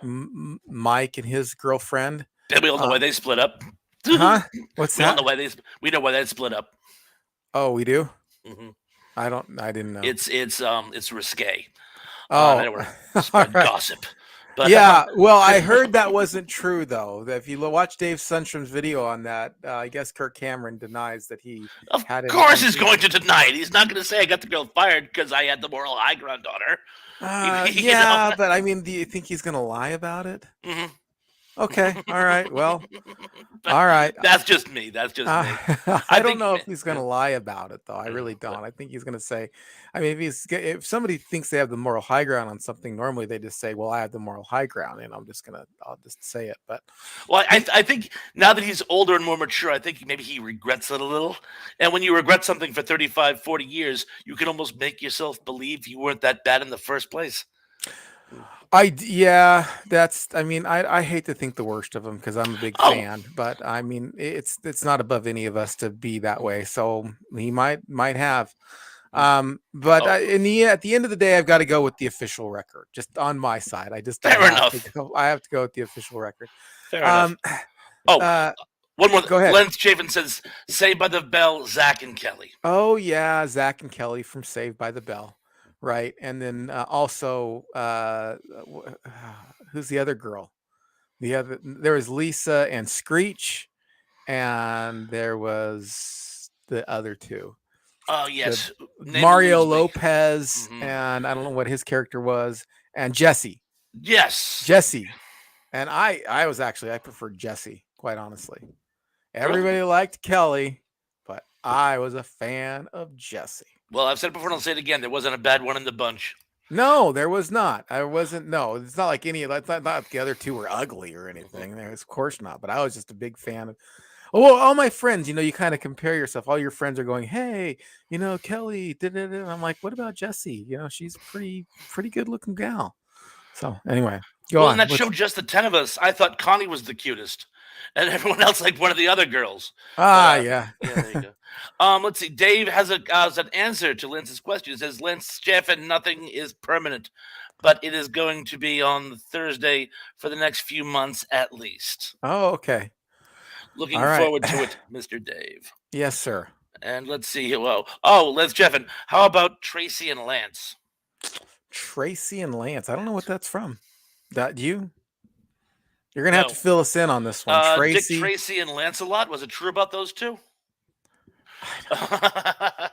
Mike and his girlfriend. We all know Uh, why they split up. huh? What's We all know that? why we know why they split up. Oh, we do. Hmm. I didn't know. It's risque. I Oh, don't want to all spread right. gossip. But Yeah, well, I heard that wasn't true though. That if you watch Dave Sundstrom's video on that, I guess Kirk Cameron denies that he of had any course he's contact. going to deny it. He's not going to say I got the girl fired because I had the moral high ground on her. You know. Yeah, but I mean, do you think he's gonna lie about it? Mhm. Okay, all right, well, But all right. that's just me. That's just me. I I don't think. know if he's Yeah, gonna lie about it though. I yeah, really but don't. I think he's gonna say, I mean, if somebody thinks they have the moral high ground on something, normally they just say, "Well, I have the moral high ground," and I'll just say it. But well, he, I think now that he's older and more mature, I think maybe he regrets it a little. And when you regret something for 35, 40 years, you can almost make yourself believe you weren't that bad in the first place. yeah, that's. I mean, I hate to think the worst of him because I'm a big Oh, fan, but I mean, it's not above any of us to be that way. So he might have. But oh, at the end of the day, I've got to go with the official record. Just on my side, I fair have to enough. go. I have to go with the official record. Fair enough. Um, Oh, uh, one more. go ahead. Lance Chafin says, "Saved by the Bell." Zach and Kelly. Oh yeah, Zach and Kelly from Saved by the Bell, right? And then also, who's the other girl? There was Lisa and Screech, and there was the other two, Oh the yes, name Mario eludes me. Lopez, Hmm. and I don't know what his character was, and Jesse. Yes, Jesse. And I preferred Jesse, quite honestly. really. Everybody liked Kelly, but I was a fan of Jesse. Well, I've said it before, and I'll say it again. There wasn't a bad one in the bunch. No, there was not. I wasn't. No, it's not like any. Not the other two were ugly or Mhm. anything. Of course not. But I was just a big fan of. Oh, well, all my friends. You kind of compare yourself. All your friends are going, "Hey, Kelly." And I'm like, "What about Jessie? She's pretty good looking gal." So anyway, go Well, in on. that show, just the 10 of us, I thought Connie was the cutest, and everyone else liked one of the other girls. But Yeah. yeah, there you go. Let's see. Dave has an answer to Lince's question. He says, "Lince, Jeff, and nothing is permanent, but it is going to be on Thursday for the next few months at least. Oh, okay. All Looking right. forward to it, Mister Dave." Yes, sir. And let's see. Well, oh, let's Jeff, and how about Tracy and Lance? Tracy and Lance. I don't know what that's from. That you? You're gonna have to No, fill us in on this one. Dick Tracy. Tracy and Lancelot. Was it true about those two? I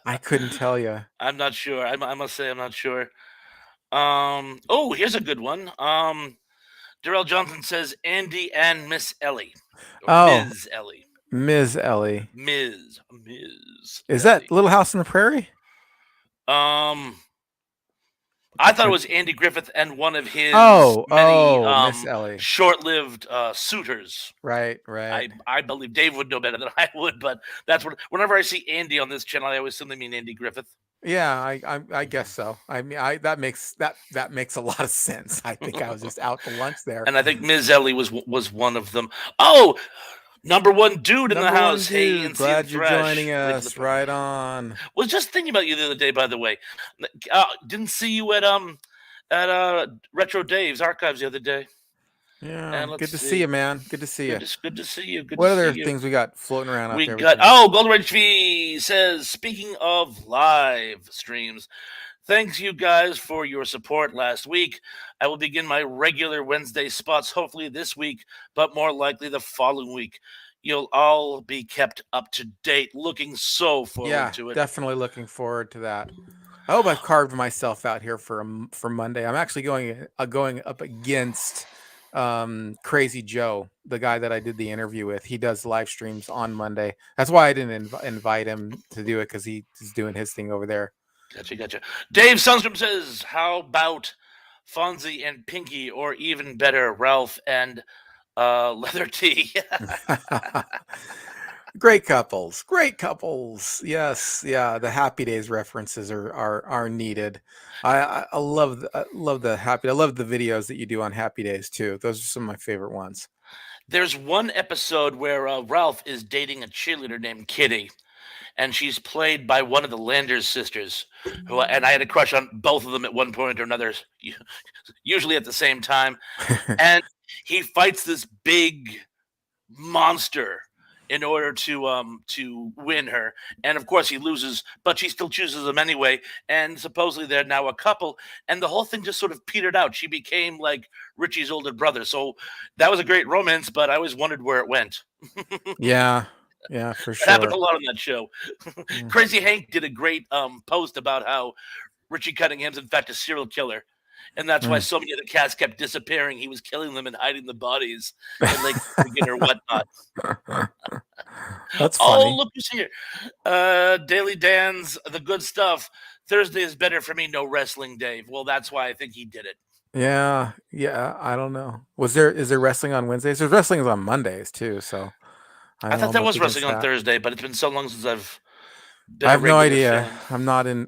I couldn't tell you. I'm not sure. I must say I'm not sure. Oh, here's a good one. Darrell Johnson says Andy and Miss Ellie, or Oh, Ms. Ellie, Ms. Ellie. Ms. Is that Ellie. Little House on the Prairie? Um, I thought it was Andy Griffith and one of his many Oh, Miss Ellie. short-lived suitors. Right, right. I believe Dave would know better than I would, but that's what. Whenever I see Andy on this channel, I always assume they mean Andy Griffith. Yeah, I guess so. I mean, I that makes a lot of sense. I think I was just out to lunch there. And I think Ms. Ellie was one of them. Oh, number one dude in the Number one house. Hey, dude, NC and glad you're joining Thresh. Late to the us. party. Right on. Was just thinking about you the other day, by the way. Didn't see you at Retro Dave's archives the other day. Yeah, And let's good to see you, see. man. Good to see you. Good to see you. Good What to see other you. things we got floating around out We there? got Golden Ridge V says, speaking of live streams, thanks you guys for your support last week. I will begin my regular Wednesday spots hopefully this week, but more likely the following week. You'll all be kept up to date. Looking so forward to it. Definitely looking forward to that. I hope I've carved myself out here for Monday. I'm actually going up against Crazy Joe, the guy that I did the interview with. He does live streams on Monday. That's why I didn't invite him to do it, because he's doing his thing over there. Gotcha. Dave Sundstrom says, how about Fonzie and Pinky, or even better, Ralph and Leather Tea? Great couples. Yes, yeah. The Happy Days references are needed. I love the happy. I love the videos that you do on Happy Days too. Those are some of my favorite ones. There's one episode where Ralph is dating a cheerleader named Kitty, and she's played by one of the Landers sisters, and I had a crush on both of them at one point or another, usually at the same time. And he fights this big monster in order to win her. And of course he loses, but she still chooses him anyway. And supposedly they're now a couple. And the whole thing just sort of petered out. She became like Richie's older brother. So that was a great romance, but I always wondered where it went. Yeah. Yeah, for It happened a sure. lot on that show. Mm. Crazy Hank did a great post about how Richie Cunningham's in fact a serial killer, and that's why Mm. so many of the cats kept disappearing. He was killing them and hiding the bodies in Lake Michigan or whatnot. That's Oh, funny. look who's here! Daily Dan's the good stuff. Thursday is better for me. No wrestling, Dave. Well, that's why I think he did it. Yeah, yeah, I don't know. Is there wrestling on Wednesdays? There's wrestling on Mondays too, so I I know thought I'm there up was wrestling against on that. Thursday, but it's been so long since I've I been a have no regular idea. fan. I'm not in.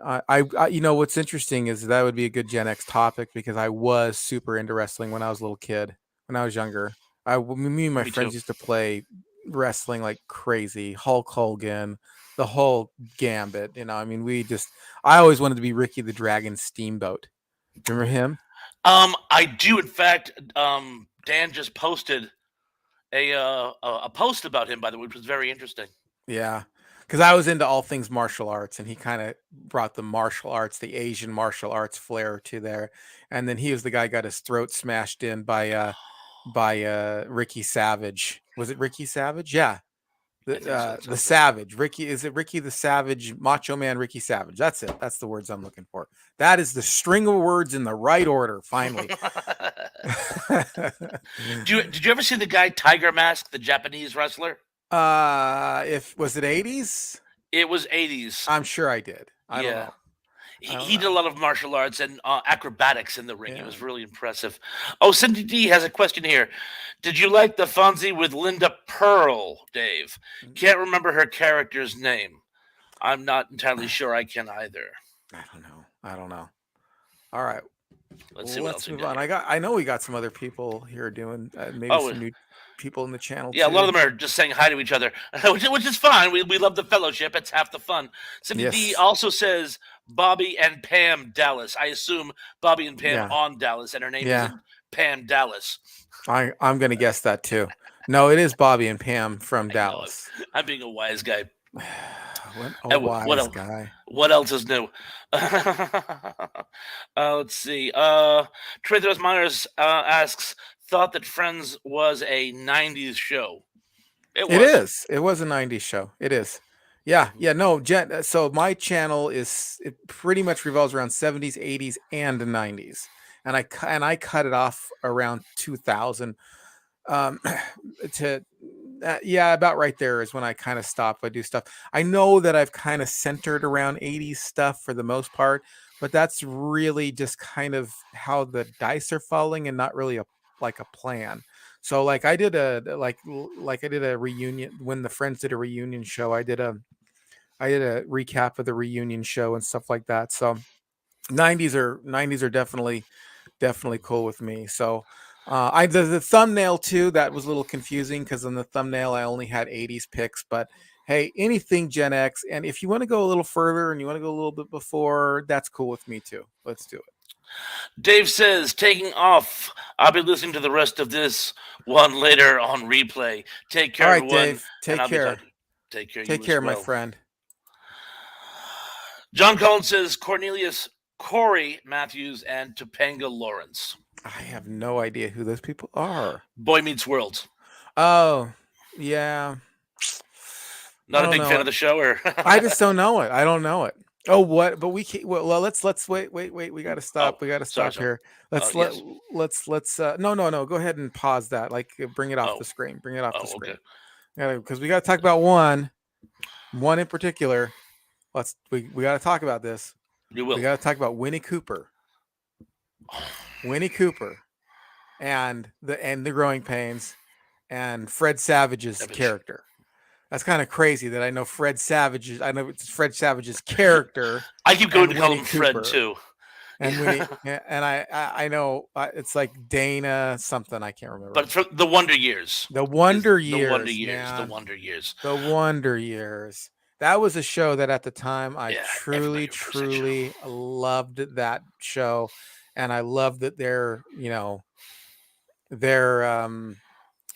you know, what's interesting is that would be a good Gen X topic because I was super into wrestling when I was a little kid. When I was younger, me and my Me too. friends used to play wrestling like crazy. Hulk Hogan, the whole gambit. You know, I mean, I always wanted to be Ricky the Dragon Steamboat. Remember him? I do. In fact, Dan just posted a post about him, by the way, which was very interesting. Yeah, because I was into all things martial arts, and he kind of brought the martial arts, the Asian martial arts flair to there. And then he was the guy got his throat smashed in by Ricky Savage. Was it Ricky Savage? Yeah, I think so. That the sounds right. Savage. Ricky, is it Ricky the Savage? Macho Man Ricky Savage. That's it. That's the words I'm looking for. That is the string of words in the right order. Finally. Did you ever see the guy Tiger Mask, the Japanese wrestler? If was it 80s? It was 80s. I'm sure I did. I don't Yeah. know. I He, don't he did a know. lot of martial arts and acrobatics in the ring. It Yeah. was really impressive. Oh, Cindy D has a question here. Did you like the Fonzie with Linda Pearl, Dave? Can't remember her character's name. I'm not entirely sure I can either. I don't know. I don't know. All right, Let's see what else let's we move got on. here. I know we got some other people here doing maybe Oh, some new people in the channel yeah, a lot too. of them are just saying hi to each other, which is fine. We love the fellowship. It's half the fun. Cindy D Yes. also says Bobby and Pam Dallas. I assume Bobby and Pam Yeah. on Dallas, and her name Yeah. isn't Pam Dallas. I'm gonna guess that too. No, it is Bobby and Pam from I know. Dallas. I'm being a wise guy. What a What wise else? guy. What else is new? Let's see. Trader Myers asks, thought that Friends was a '90s show. It It was. is. It was a '90s show. It is. Yeah. Mhm. Yeah. No. So my channel it pretty much revolves around '70s, '80s, and the '90s, and I cut it off around 2000. um to Yeah, about right there is when I kind of stop. I do stuff. I know that I've kind of centered around 80s stuff for the most part, but that's really just kind of how the dice are falling and not really a like a plan. So like I did like I did a reunion when the Friends did a reunion show. I did a recap of the reunion show and stuff like that. So 90s are definitely cool with me. So I the thumbnail too, that was a little confusing because on the thumbnail I only had 80s picks, but hey, anything Gen X. And if you want to go a little further and you want to go a little bit before, that's cool with me too. Let's do it. Dave says, taking off. I'll be listening to the rest of this one later on replay. Take All care, right, everyone, Dave. and Take I'll be care. talking. Take care, Take you as care, my well. friend. John Collins says, Cornelius, Corey Matthews, and Topanga Lawrence. I have no idea who those people are. Boy Meets World. Oh, yeah. I Not a don't big know fan of it. the show, or I just don't know it. I don't know it. Oh, what? But we can't. Well, let's wait. We got to oh, stop. We got to sorry, stop sorry. here. Let's let Yes. let's. No. Go ahead and pause that. Like, bring it off Oh, the screen. Bring it off the okay. screen. Yeah, because we got to talk about one in particular. We got to talk about this. You We will. got to talk about Winnie Cooper. Winnie Cooper and the growing pains and Fred Savage's Savage. character. That's kind of crazy that I know Fred Savage. I know it's Fred Savage's character I keep going and to call Winnie him Fred Cooper too. and Winnie and I know it's like Dana something I can't But remember. for the Wonder Years The is Wonder the Wonder Years, Years, the man. Wonder Years. The Wonder Years. That was a show that at the time I Yeah, truly, everybody remembers that show. truly loved that show, and I love that their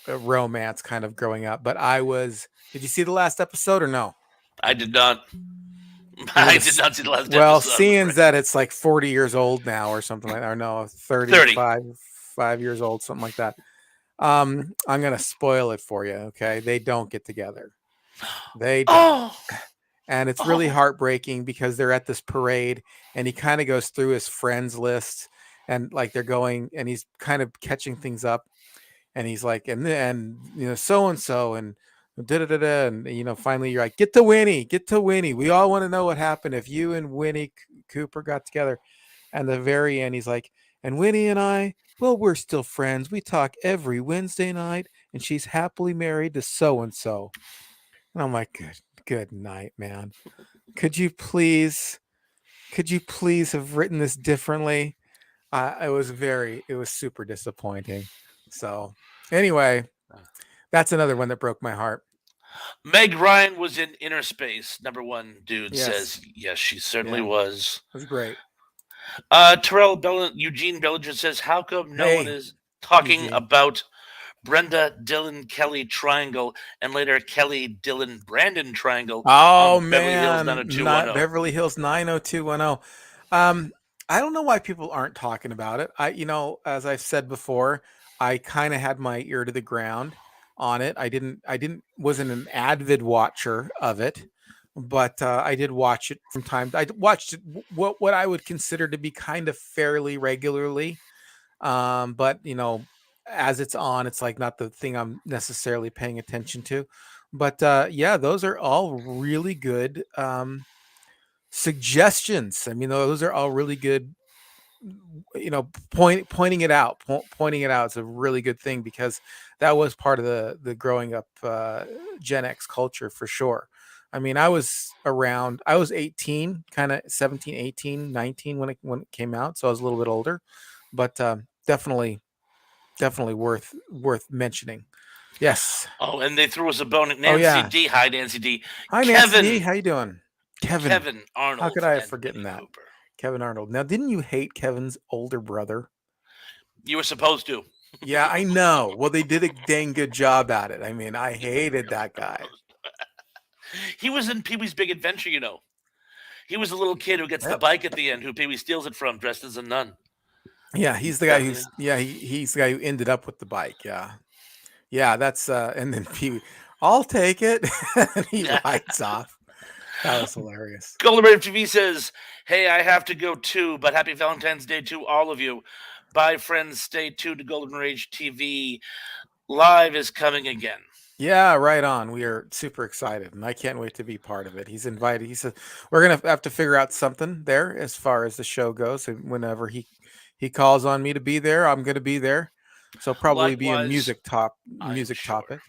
romance kind of growing up. But I was. Did you see the last episode or no? I did not. Well, I did not see the last well, episode. I'm seeing afraid. that it's like 40 years old now or something like that, or no, 30. 5 years old, something like that. I'm gonna spoil it for you. Okay, they don't get together. They don't. Oh, And it's really oh. heartbreaking because they're at this parade and he kind of goes through his friends list and like they're going and he's kind of catching things up and he's like and so and so and da da da da and finally you're like get to Winnie, we all want to know what happened if you and Winnie Cooper got together. And the very end he's like, and Winnie and I, well, we're still friends, we talk every Wednesday night and she's happily married to so and so. And I'm like, good night, man. Could you please have written this differently? It was super disappointing. So anyway, that's another one that broke my heart. Meg Ryan was in Inner Space. Number one dude Yes. says yes, she certainly Yeah. was. It was great. Eugene Bellinger says, how come no one Hey, is talking Eugene. about Brenda Dylan Kelly triangle and later Kelly Dylan Brandon triangle Oh on Beverly Hills man, not 90210? Beverly Hills 90210. Um, I don't know why people aren't talking about it. As I've said before, I kind of had my ear to the ground on it. Wasn't an avid watcher of it, but I did watch it from time. I watched it what I would consider to be kind of fairly regularly. But as it's on, it's like not the thing I'm necessarily paying attention to. But yeah, those are all really good suggestions. I mean, those are all really good. Pointing it out, pointing it out is a really good thing because that was part of the growing up Gen X culture for sure. I mean, I was 18, kind of 17, 18, 19 when it came out, so I was a little bit older, but definitely worth mentioning. Yes. Oh, and they threw us a bone at Oh Nancy yeah. D. Hi, Nancy D. Hi Nancy D. Kevin. How you doing? Kevin. Kevin How could Arnold I have and forgotten Winnie that? Cooper. Kevin Arnold. Now, didn't you hate Kevin's older brother? You were supposed to. Yeah, I know. Well, they did a dang good job at it. I mean, I You were hated really that guy. supposed to. He was in Pee Wee's Big Adventure, you know. He was a little kid who gets the Yep. bike at the end, who Pee Wee steals it from, dressed as a nun. Yeah, he's the guy That- who's yeah, he's the guy who ended up with the bike. Yeah. Yeah, that's and then Pee I'll take it. And he rides off. That was hilarious. Golden Raven TV says, hey, I have to go too, but happy Valentine's Day to all of you. Bye, friends. Stay tuned to Golden Rage TV. Live is coming again. Yeah, right on. We are super excited, and I can't wait to be part of it. He's invited. He said we're gonna have to figure out something there as far as the show goes. And whenever he calls on me to be there, I'm gonna be there. So probably be a Likewise, I'm music sure. topic.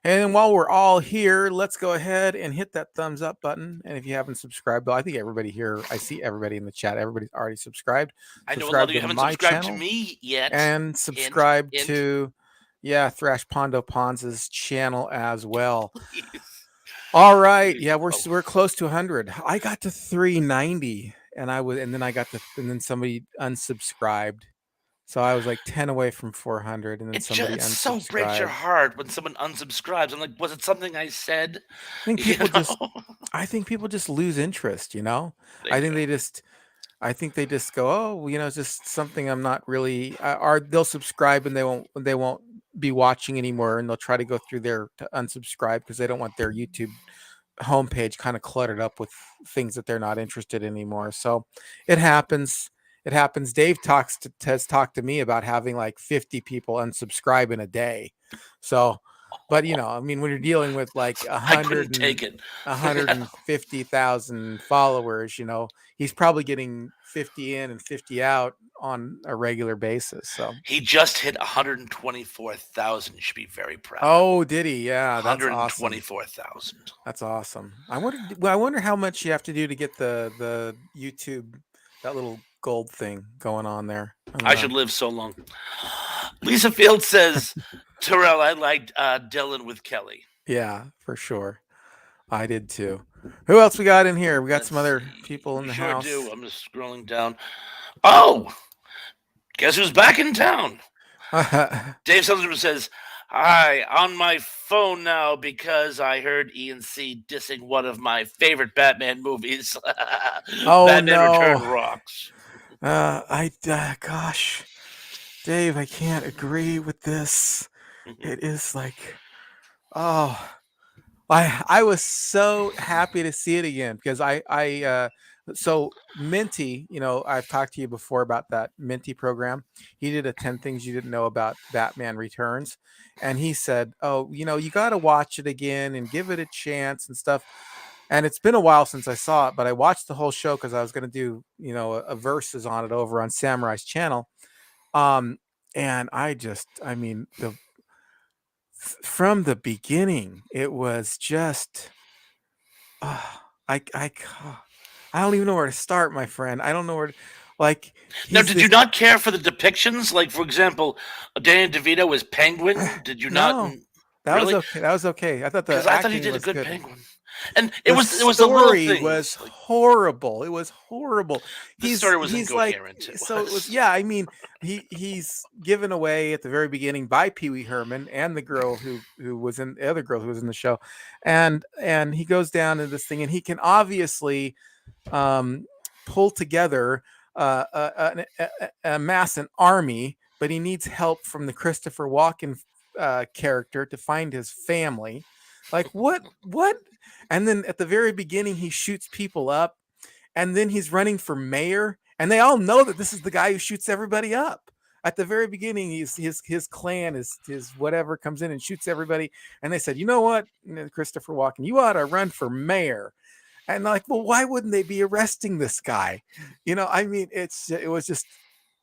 And while we're all here, let's go ahead and hit that thumbs up button. And if you haven't subscribed, I think everybody here, I see everybody in the chat. Everybody's already subscribed. I know a lot Subscribe of to you haven't my subscribed to channel me yet. and subscribe to Thrash Pondo Pons' channel as well. Please. All right, yeah, Oh. we're close to 100. I got to 390, and then somebody unsubscribed, so I was like 10 away from 400, and then It somebody just so breaks your unsubscribed. heart when someone unsubscribes. I'm like, was it something I said? I think You people know? I think people just lose interest. They I think do. I think they just go, oh, it's just something I'm not really. Or they'll subscribe and they won't be watching anymore, and they'll try to go through there to unsubscribe because they don't want their YouTube homepage kind of cluttered up with things that they're not interested in anymore. So it happens. It happens. Has talked to me about having like 50 people unsubscribe in a day. So, but I mean, when you're dealing with like I couldn't take it. 150,000 followers, he's probably getting 50 in and 50 out on a regular basis. So, He just hit 124,000. You should be very proud. oh, did he? Yeah, that's awesome. 124,000. That's awesome. I wonder how much you have to do to get the YouTube, that little gold thing going on there. I should live so long. Lisa Field says, Terrell, I liked Dylan with Kelly. Yeah, for sure. I did too. Who else we got in here? We got Let's some other see. people in We the sure house. do. I'm just scrolling down. Oh, guess who's back in town? Dave Sutherland says, Hi, on my phone now because I heard Ian C dissing one of my favorite Batman movies. Oh Batman Return no. rocks. Gosh, Dave, I can't agree with this. It is like, oh, I was so happy to see it again because so Minty, I've talked to you before about that Minty program. He did a 10 things you didn't know about Batman Returns, and he said, "Oh, you got to watch it again and give it a chance and stuff." And it's been a while since I saw it, but I watched the whole show because I was going to do, a verses on it over on Samurai's channel. Um, and I mean, the from the beginning, it was just uh, I I I don't even know where to start, my friend. I don't know like Now, he's did you this not care for the depictions? Like, for example, Danny DeVito was Penguin. Did you not no. That was really? okay. That was okay. I thought the Because I thought he acting did a was good good. Penguin, and it The was the little story was things. Like horrible. It was horrible. the He's story was he's like incoherent. It so it was was. yeah, I mean, he's given away at the very beginning by Pee Wee Herman and the girl who was in the other girl who was in the show. And he goes down to this thing and he can obviously um, pull together amass an army, but he needs help from the Christopher Walken character to find his family. Like what? What? And then at the very beginning, he shoots people up, and then he's running for mayor, and they all know that this is the guy who shoots everybody up. At the very beginning, his clan, his whatever comes in and shoots everybody, and they said, you know what, Christopher Walken, you ought to run for mayor. And like, well, why wouldn't they be arresting this guy? I mean, it was just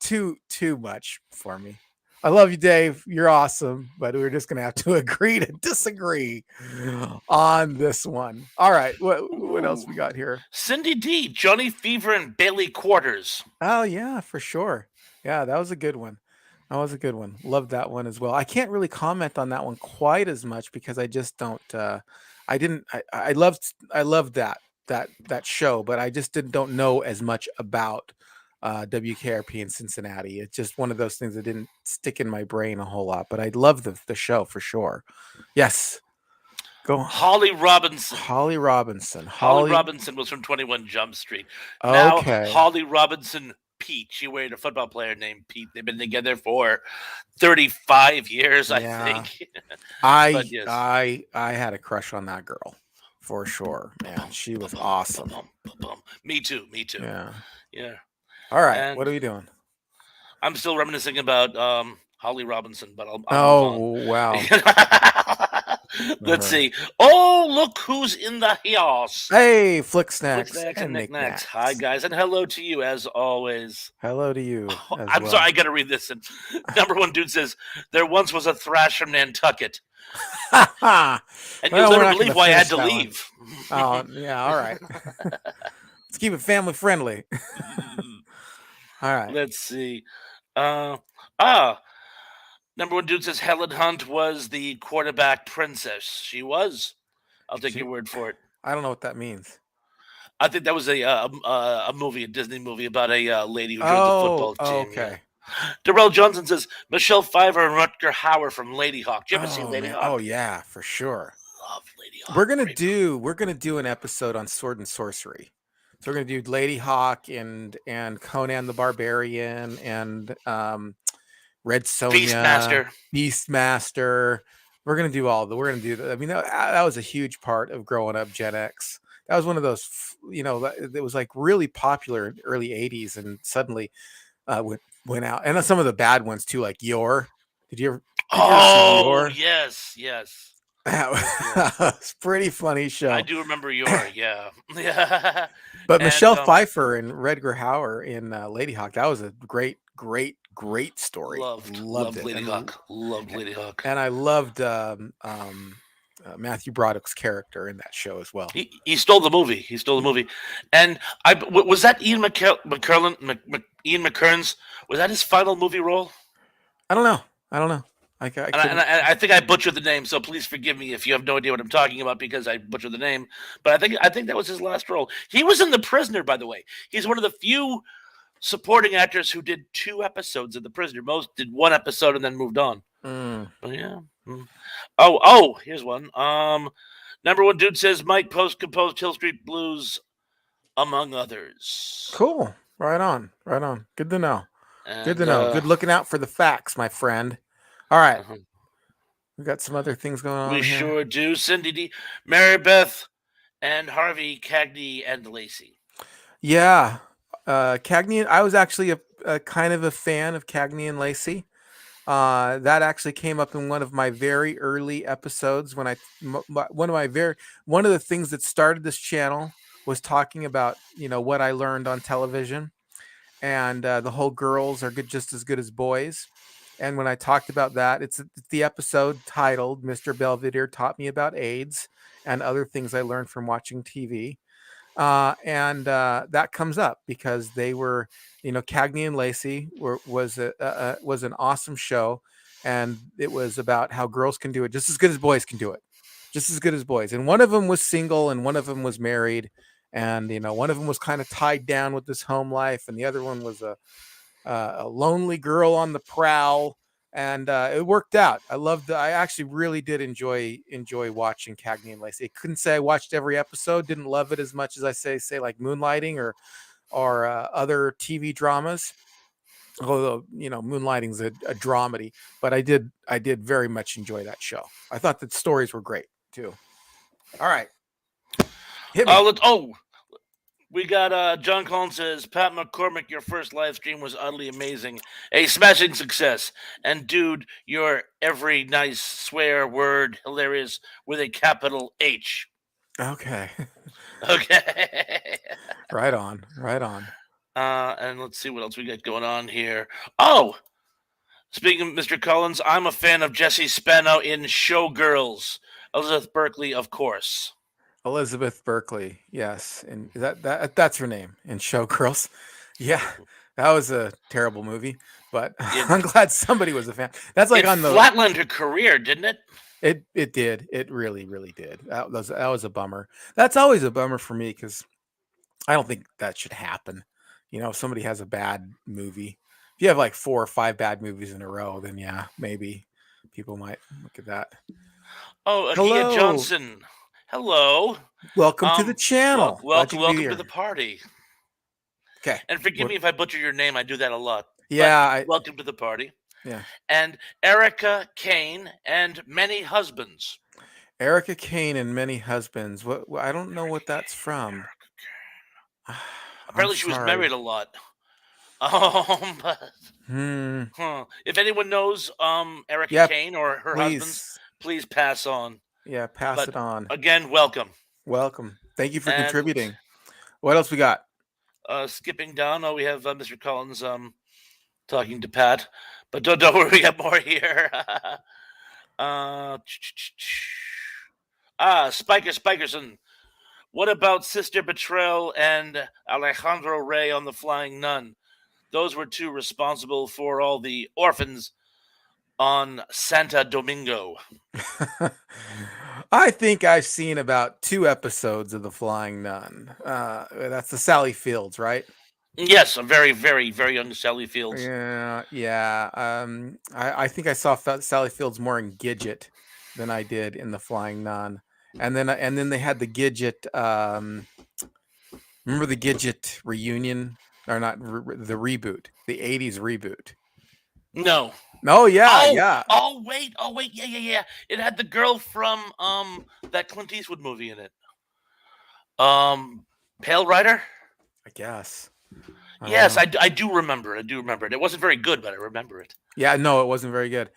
too much for me. I love you, Dave. You're awesome, but we're just gonna have to agree to disagree on this one. All right, what else Ooh. we got here? Cindy D, Johnny Fever, and Bailey Quarters. Oh yeah, for sure. Yeah, that was a good one. That was a good one. Loved that one as well. I can't really comment on that one quite as much because I just don't I didn't I loved that show, but I just don't know as much about WKRP in Cincinnati. It's just one of those things that didn't stick in my brain a whole lot, but I love the show for sure. Yes. Go on. Holly Robinson. Holly Robinson. Holly Holly. Robinson was from 21 Jump Street. Now Okay. Holly Robinson Pete. She married a football player named Pete. They've been together for 35 years, I Yeah. think. But I yes. I I had a crush on that girl for sure, man. Ba-bum, She was ba-bum, awesome. ba-bum, ba-bum. Me too. Me too. Yeah. Yeah. All right. And What are we doing? I'm still reminiscing about Holly Robinson, but I'll move on. Oh wow. All Let's right. see. Oh, look who's in the house. Hey, flick Flick snacks snacks and and knickknacks. Hi, knickknacks. guys, and hello to you as always. Hello to you Oh, as I'm sorry, I well. gotta read this. And number one dude says, there once was a thrash from Nantucket. Well, And you'll we're never not going believe to why I had finish to that one. leave. Oh, yeah. All right. Let's keep it family friendly. All right. Let's see. Uh, ah, Number one dude says Helen Hunt was the quarterback princess. She was. I'll take She, your word for it. I don't know what that means. I think that was a movie, a Disney movie about a lady who joins a Oh, football team. Yeah. okay. Darrell Johnson says Michelle Pfeiffer and Rutger Hauer from Lady Hawk. Did you ever see Oh Lady man. Oh Hawk? yeah, for sure. Love Lady We're Hawk. gonna Great movie. do we're gonna do an episode on sword and sorcery. So we're gonna do Lady Hawk and Conan the Barbarian and Red Sonja, Beastmaster. Beastmaster. We're gonna do that. I mean, that was a huge part of growing up Gen X. That was one of those, it was like really popular in the early '80s, and suddenly went out. And some of the bad ones too, like Yor. Did you ever see Oh Yor? yes, yes, That yes, yes. was a pretty funny I show. do remember your yeah, yeah, But and Michelle Pfeiffer and Redger Hauer in Lady Hawk, that was a great story. Loved loved it, Lady Hawk, loved Lady Hawk. and I loved Matthew Broderick's character in that show as well. He stole the movie. He stole the movie, and was that Ian Ian McKern's. Was that his final movie role? I don't know. I don't know. I And couldn't. I think I butchered the name, so please forgive me if you have no idea what I'm talking about because I butchered the name. But I think that was his last role. He was in The Prisoner, by the way. He's one of the few supporting actors who did 2 episodes of The Prisoner. Most did 1 episode and then moved on. Mm, But yeah, Hmm. Oh, here's one. Number one dude says Mike Post composed Hill Street Blues, among others. Cool. Right on. Right on. Good to know. Good to And know. Good looking out for the facts, my friend. All right. uh We got some other things going we on here. sure do. Cindy D, Mary Beth, and Harvey, Cagney, and Lacey. Yeah. Cagney, I was actually a kind of a fan of Cagney and Lacey. That actually came up in one of my very early episodes when one of the things that started this channel was talking about what I learned on television, and the whole girls are good, just as good as boys. And when I talked about that, it's the episode titled "Mr. Belvedere Taught Me About AIDS and Other Things I Learned from Watching TV." And that comes up because they were, Cagney and Lacey was an awesome show, and it was about how girls can do it just as good as boys can do it, just as good as boys. And one of them was single, and one of them was married, and one of them was kind of tied down with this home life, and the other one was a lonely girl on the prowl, and it worked out. I actually really did enjoy watching Cagney and Lacey. I couldn't say I watched every episode. Didn't love it as much as I say like Moonlighting or other TV dramas. Although Moonlighting's a dramedy, but I did very much enjoy that show. I thought the stories were great too. All right, hit me. We got John Collins says, Pat McCormick, your first live stream was utterly amazing. A smashing success. And dude, your every nice swear word hilarious with a capital H. Okay, Okay. right on, right on. And let's see what else we got going on here. Oh, speaking of Mr. Collins, I'm a fan of Jesse Spano in Showgirls. Elizabeth Berkley, of course. Elizabeth Berkley, yes, and that's her name in Showgirls. Yeah, that was a terrible movie, but It I'm glad somebody was a fan. That's like it on the flatlined her career, didn't it? it did. It really did. That was a bummer. That's always a bummer for me because I don't think that should happen. If somebody has a bad movie, if you have like 4 or 5 bad movies in a row, then yeah, maybe people might look at that. Oh, Akia Hello, Johnson. Hello. welcome to the channel. Glad you could be Welcome to the here. party. Okay, And forgive me if I butcher your name. I do that a lot. But yeah, welcome to the party. yeah. And Erica Kane and many husbands. Erica Kane and Many Husbands. I don't know what that's from. I'm Apparently, she was married sorry. a lot. But, Hmm. if anyone knows Erica Yeah, Kane or her husbands, please. please pass on. Yeah, pass But it on. again, welcome. Welcome. Thank you for And contributing. What else we got? skipping down, we have Mr. Collins talking to Pat. But don't worry, we got more here. uh, Spikerson. What about Sister Betrayal and Alejandro Rey on The Flying Nun? Those were two responsible for all the orphans on Santa Domingo. I think I've seen about 2 episodes of The Flying Nun. That's the Sally Fields, right? Yes, a very, very, very young Sally Fields. Yeah, yeah. I think I saw Sally Fields more in Gidget than I did in The Flying Nun. And then they had the Gidget. Remember the Gidget reunion, or not the reboot, the '80s reboot? No. Oh yeah, yeah, Oh wait, yeah. It had the girl from that Clint Eastwood movie in it. Pale Rider. I guess. I don't Yes, know. I do remember. I do remember it. It wasn't very good, but I remember it. Yeah, no, it wasn't very good.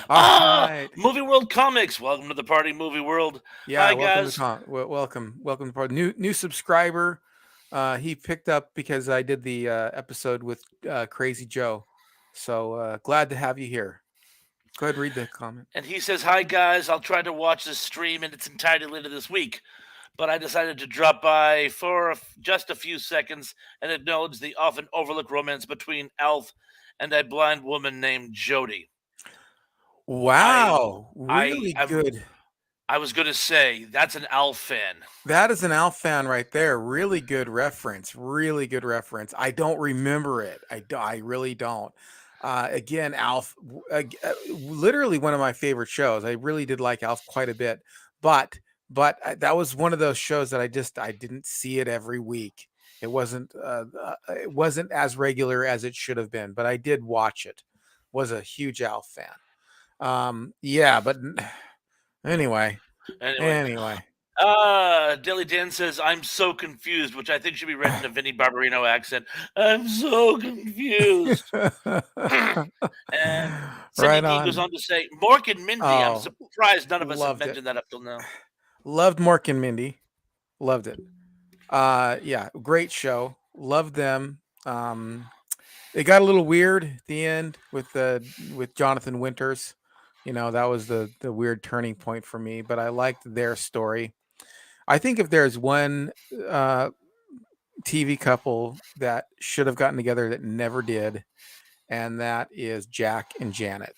All right. Movie World Comics. Welcome to the party, Movie World. Yeah, Hi, welcome to guys. welcome to part new subscriber. He picked up because I did the episode with Crazy Joe. So glad to have you here. Go ahead, read the comment. And he says, "Hi, guys. I'll try to watch this stream in its entirety later this week, but I decided to drop by for just a few seconds and acknowledge the often overlooked romance between Alf and a blind woman named Jody. I, Wow, I, really I'm, good. I was going to say that's an Alf fan. That is an Alf fan right there. Really good reference. Really good reference. I don't remember it. I really don't. Again, Alf, literally one of my favorite shows. I really did like Alf quite a bit, but that was one of those shows that I didn't see it every week. It wasn't as regular as it should have been, but I did watch it. Was a huge Alf fan. Yeah, but anyway, Anyway, anyway. Dilly Dan says, I'm so confused, which I think should be read in a Vinnie Barbarino accent. I'm so confused. And Cindy Right D goes on. on to say, Mork and Mindy. I'm Oh, surprised none of us have loved it. mentioned that up till now. Loved Mork and Mindy. Loved it. Yeah, great show. Loved them. It got a little weird at the end with Jonathan Winters. That was the weird turning point for me, but I liked their story. I think if there's one uh TV couple that should have gotten together that never did, and that is Jack and Janet.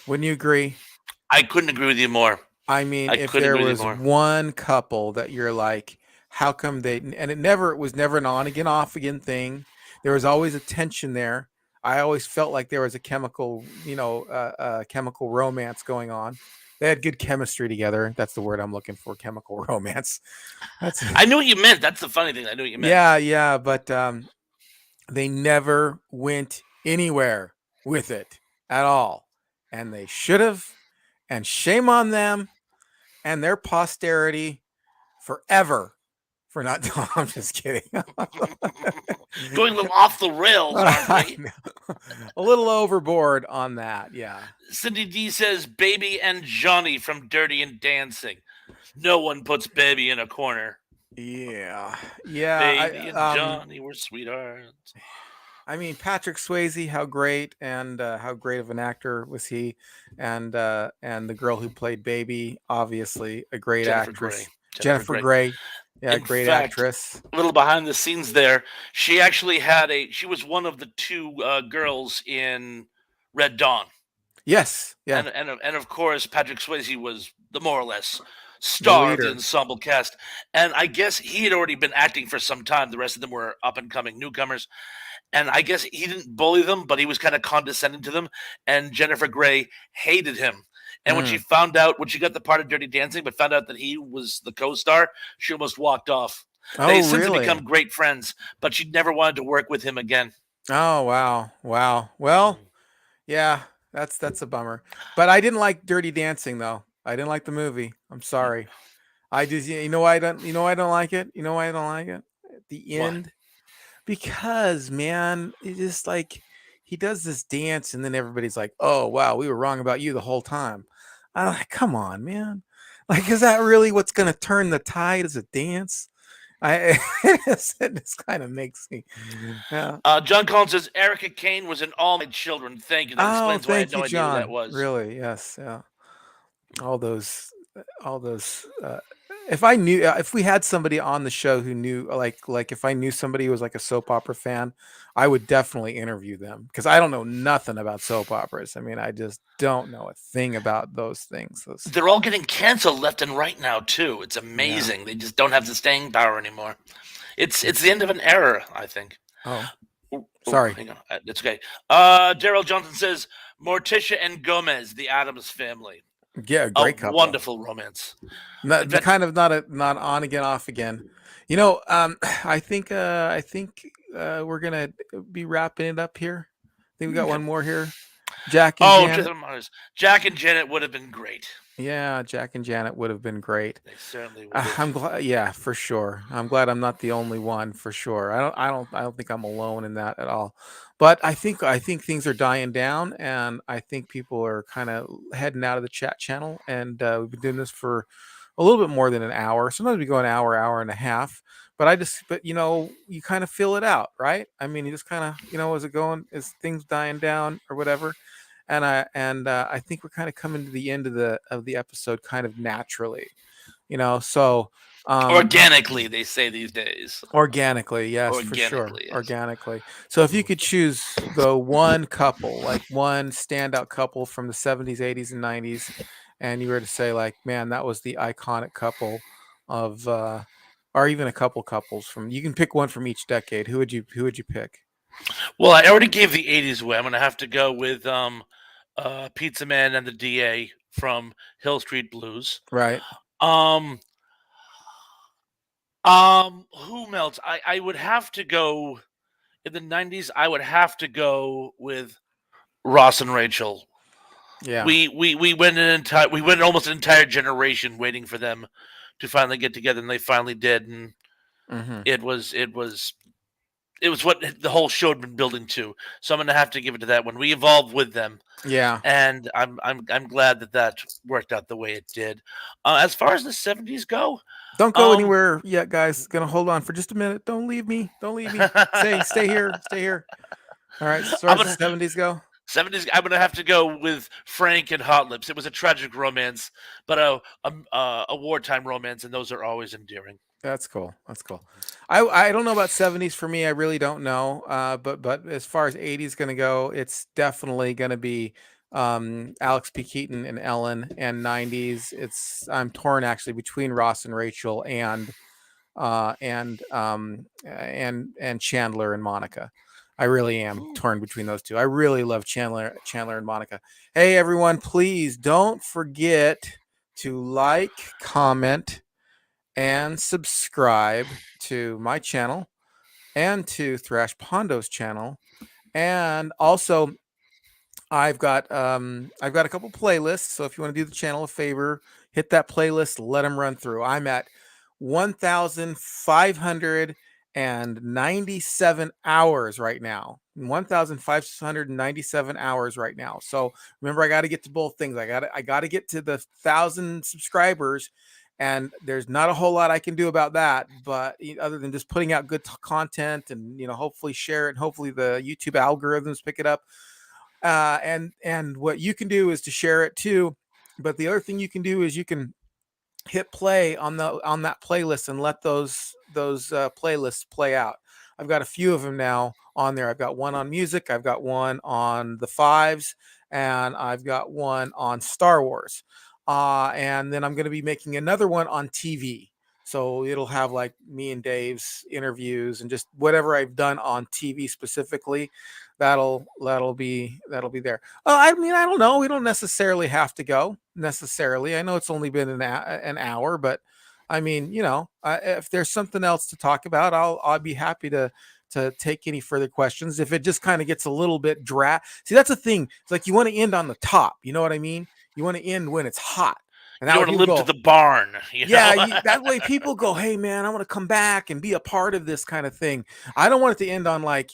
Wouldn't you agree? I couldn't agree with you more. I mean, I if couldn't there agree with you was more. one couple that you're like, how come they, and it was never an on again, off again thing. There was always a tension there. I always felt like there was a chemical romance going on. They had good chemistry together. That's the word I'm looking for, chemical romance. That's I knew what you meant. That's the funny thing. I knew what you meant. yeah, yeah, but they never went anywhere with it at all. And they should have, and shame on them and their posterity forever for not. No, I'm just kidding. Going a little off the rails, aren't I we? know. A little overboard on that. Yeah. Cindy D says, Baby and Johnny from Dirty and Dancing. No one puts Baby in a corner. Yeah. Yeah. Baby and Johnny were sweethearts. I mean, Patrick Swayze, how great and how great of an actor was he, and the girl who played Baby, obviously a great Jennifer Grey. actress, Jennifer Jennifer Grey. Grey. Yeah, In great fact, actress. a little behind the scenes there, she actually she was one of the two girls in Red Dawn. Yes. Yeah. And of course Patrick Swayze was the more or less The star of the leader. ensemble cast. And I guess he had already been acting for some time. The rest of them were up and coming newcomers. And I guess he didn't bully them, but he was kind of condescending to them. And Jennifer Grey hated him. And when she Mm. found out, when she got the part of Dirty Dancing, but found out that he was the co-star, she almost walked off. They Oh, since have really? become great friends, but she never wanted to work with him again. Oh, wow. Wow. Well, yeah, that's a bummer. But I didn't like Dirty Dancing though. I didn't like the movie. I'm sorry. I just you know why I don't like it? You know why I don't like it? At the Why? end, because man, it just like he does this dance and then everybody's like, "Oh, wow, we were wrong about you the whole time." I'm like, "Come on, man." Like, is that really what's going to turn the tide as a dance? I it just kind of makes me yeah. John Collins says Erica Kane was in All My Children. Thank you. That Oh, explains why I had thank you, no idea who that John. was. Really? Yes. Yeah. All those, all those. If I knew, if we had somebody on the show who knew, like if I knew somebody who was like a soap opera fan, I would definitely interview them because I don't know nothing about soap operas. I mean, I just don't know a thing about those things. Those, They're all getting canceled left and right now too. It's yeah. amazing. They just don't have the staying power anymore. It's the end of an era, I think. Oh, Oh, sorry. hang on. It's okay. Daryl Johnson says Morticia and Gomez, the Adams family. Yeah, A great couple. wonderful romance. In Not the fact, kind of not on again, off again. I think we're gonna be wrapping it up here. I think we got okay. one more here. Jack and Oh, Janet. Jack and Janet would have been great. Yeah, Jack and Janet would have been great. They certainly would I'm have. glad. Yeah, for sure. I'm glad I'm not the only one. For sure. I don't think I'm alone in that at all. But I think things are dying down, and I think people are kind of heading out of the chat channel. And we've been doing this for a little bit more than an hour. Sometimes we go an hour, hour and a half. But you kind of feel it out, right? I mean, you just kind of, is it going? Is things dying down or whatever? And I think we're kind of coming to the end of the episode kind of naturally, so um Organically, they say these days. organically, yes, for sure, Organically, yes. organically. So if you could choose the one couple, like one standout couple from the 70s, 80s, and 90s, and you were to say like, man, that was the iconic couple of or even a couple couples from, you can pick one from each decade, who would you pick? Well, I already gave the '80s away. I'm gonna have to go with Pizza Man and the DA from Hill Street Blues. Right. Um, who else? I would have to go in the '90s. I would have to go with Ross and Rachel. Yeah. We went we went almost an entire generation waiting for them to finally get together, and they finally did, and Hmm. it was what the whole show had been building to. So I'm gonna have to give it to that one. We evolved with them, Yeah. and I'm glad that that worked out the way it did. As far as the '70s go, Don't go um, anywhere yet, guys. Gonna hold on for just a minute. Don't leave me. Don't leave me. Stay here. Stay here. All right. As far I'm as the gonna '70s go, '70s. I'm gonna have to go with Frank and Hot Lips. It was a tragic romance, but a wartime romance, and those are always endearing. that's cool. That's cool. I don't know about '70s for me. I really don't know. But as far as '80s gonna go, it's definitely gonna be Alex P. Keaton and Ellen. And '90s, I'm torn actually between Ross and Rachel and Chandler and Monica. I really am Ooh. torn between those two. I really love Chandler and Monica. Hey everyone, please don't forget to like, comment, and subscribe to my channel and to Thrash Pondo's channel. And also I've got a couple playlists. So if you want to do the channel a favor, hit that playlist, let them run through. I'm at 1,597 hours right now. 1,597 hours right now. So remember, I got to get to both things. I got to get to the 1,000 subscribers, and there's not a whole lot I can do about that. But other than just putting out good content, and hopefully share it, and hopefully the YouTube algorithms pick it up. And what you can do is to share it too. But the other thing you can do is you can hit play on that playlist and let those playlists play out. I've got a few of them now on there. I've got one on music, I've got one on the fives, and I've got one on Star Wars. And then I'm going to be making another one on TV. So it'll have like me and Dave's interviews and just whatever I've done on TV specifically. That'll be there. I mean, I don't know. We don't necessarily have to go necessarily. I know it's only been an hour, but I mean, if there's something else to talk about, I'll be happy to take any further questions. If it just kind of gets a little bit dry, see, that's the thing. It's like you want to end on the top. You know what I mean? You want to end when it's hot, and You that don't way want to people live to go, the barn, you yeah, know. that way people go, hey man, I want to come back and be a part of this kind of thing. I don't want it to end on like,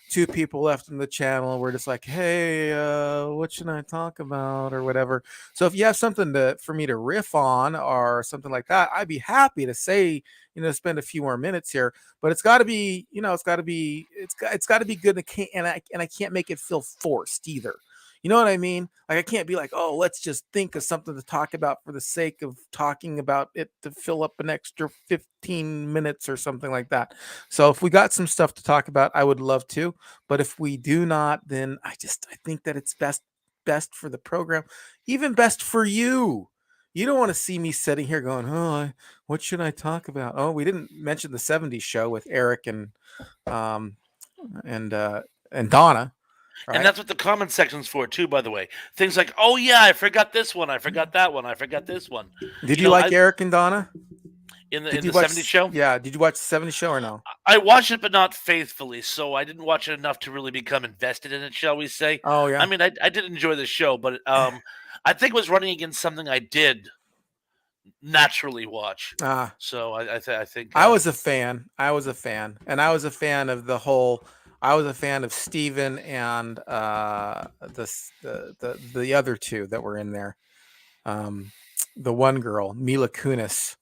two people left in the channel. We're just like, hey, what should I talk about or whatever. So if you have something for me to riff on or something like that, I'd be happy to say, spend a few more minutes here. But it's got to be, it's got to be good. And I can't make it feel forced either. You know what I mean? Like I can't be like, oh, let's just think of something to talk about for the sake of talking about it to fill up an extra 15 minutes or something like that. So if we got some stuff to talk about, I would love to. But if we do not, then I think that it's best for the program, even best for you. You don't want to see me sitting here going, oh, what should I talk about? Oh, we didn't mention the '70s show with Eric um and Donna, And right? that's what the comment section's for too, by the way. Things like, "Oh yeah, I forgot this one. I forgot that one. I forgot this one." Did You you know, like I Eric and Donna? in Did you the watch? '70s show, Yeah, did you watch the '70s show or no? I watched it, but not faithfully. So I didn't watch it enough to really become invested in it, shall we say? Oh I yeah. mean, I did enjoy the show, but I think it was running against something I did naturally watch. Uh, So I think I was a fan. I was a fan, and I was a fan of the whole. I was a fan of Steven and the other two that were in there. Um, the one girl, Mila Kunis.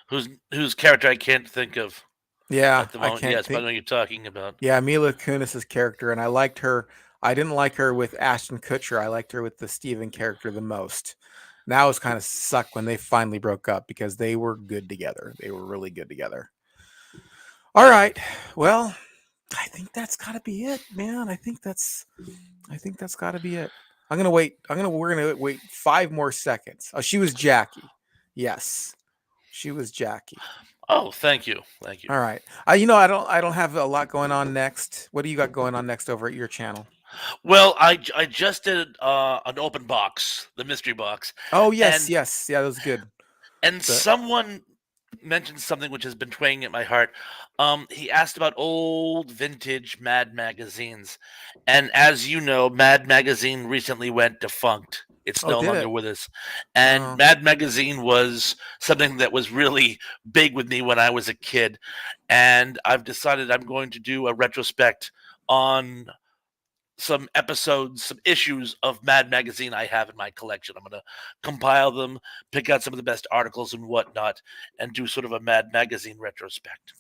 whose character I can't think of Yeah, at the I moment. can't Yes, but I think. know what you're talking about. Yeah, Mila Kunis's character, and I liked her. I didn't like her with Ashton Kutcher. I liked her with the Steven character the most. That was kind of sucked when they finally broke up because they were good together. They were really good together. All Um, right. Well, I think that's got to be it, man. I think that's got to be it. We're gonna wait 5 more seconds. Oh, she was Jackie. Yes, she was Jackie. Oh, thank you, thank you. All right. I don't have a lot going on next. What do you got going on next over at your channel? Well, I just did an open box, the mystery box, Oh yes, and yes, yeah, that was good. The someone mentioned something which has been twanging at my heart. He asked about old vintage Mad magazines, and as you know, Mad magazine recently went defunct. It's oh, no did longer it? with us, and Oh, Mad magazine was something that was really big with me when I was a kid, and I've decided I'm going to do a retrospect on some episodes, some issues of Mad Magazine I have in my collection. I'm going to compile them, pick out some of the best articles and whatnot, and do sort of a Mad Magazine retrospect.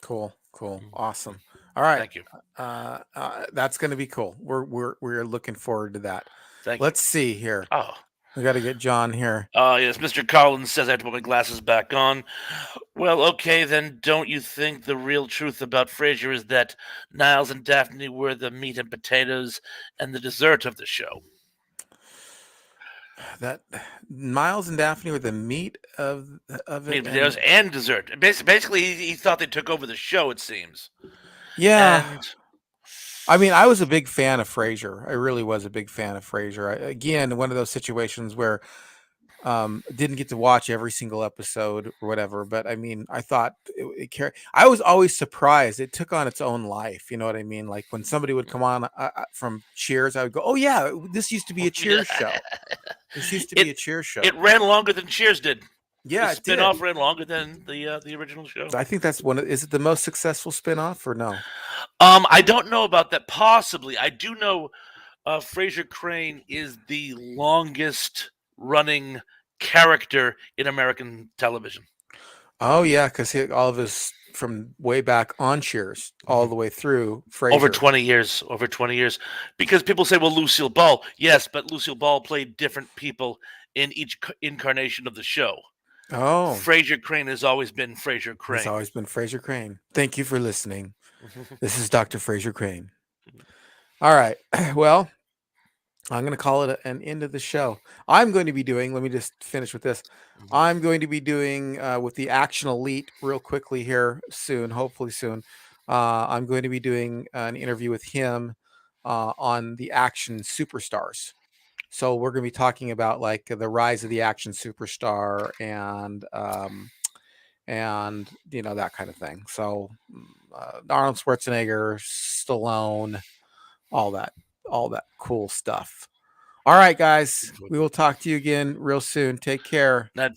cool, cool, Mm, awesome. All right, thank you. that's going to be cool. We're looking forward to that. Thank you. Let's see here. Oh, We got to get John here. yes, Mr. Collins says I have to put my glasses back on. Well, okay, then don't you think the real truth about Frasier is that Niles and Daphne were the meat and potatoes and the dessert of the show? That Miles and Daphne were the meat of Meat it, and potatoes and and dessert. Basically, he thought they took over the show, it seems. yeah. And I mean, I was a big fan of Frasier. I really was a big fan of Frasier. Again, one of those situations where didn't get to watch every single episode or whatever, but I mean, I thought I was always surprised it took on its own life. You know what I mean? Like when somebody would come on from Cheers, I would go, "Oh yeah, this used to be a Cheers show. This used to it be a Cheers it show." ran longer than Cheers did. The Yeah, it did. spin-off ran longer than the original show. I think that's one. Is it the most successful spinoff or no? I don't know about that. Possibly, I do know. Fraser Crane is the longest running character in American television. Oh yeah, because all of his from way back on Cheers all Mhm. the way through Over Frasier. 20 years, over 20 years. Because people say, well, Lucille Ball. Yes, but Lucille Ball played different people in each incarnation of the show. Oh, Fraser Crane has always been Fraser he's Crane. always been Fraser Crane. Thank you for listening. This is Dr. Fraser Crane. All right. Well, I'm going to call it an end of the show. I'm going to be doing, let me just finish with this. I'm going to be doing with the Action Elite real quickly here soon, hopefully soon. I'm going to be doing an interview with him on the Action Superstars. So we're going to be talking about like the rise of the action superstar and you know that kind of thing. So Arnold Schwarzenegger, Stallone, all that, all that cool stuff. All right, guys, we will talk to you again real soon. Take care. That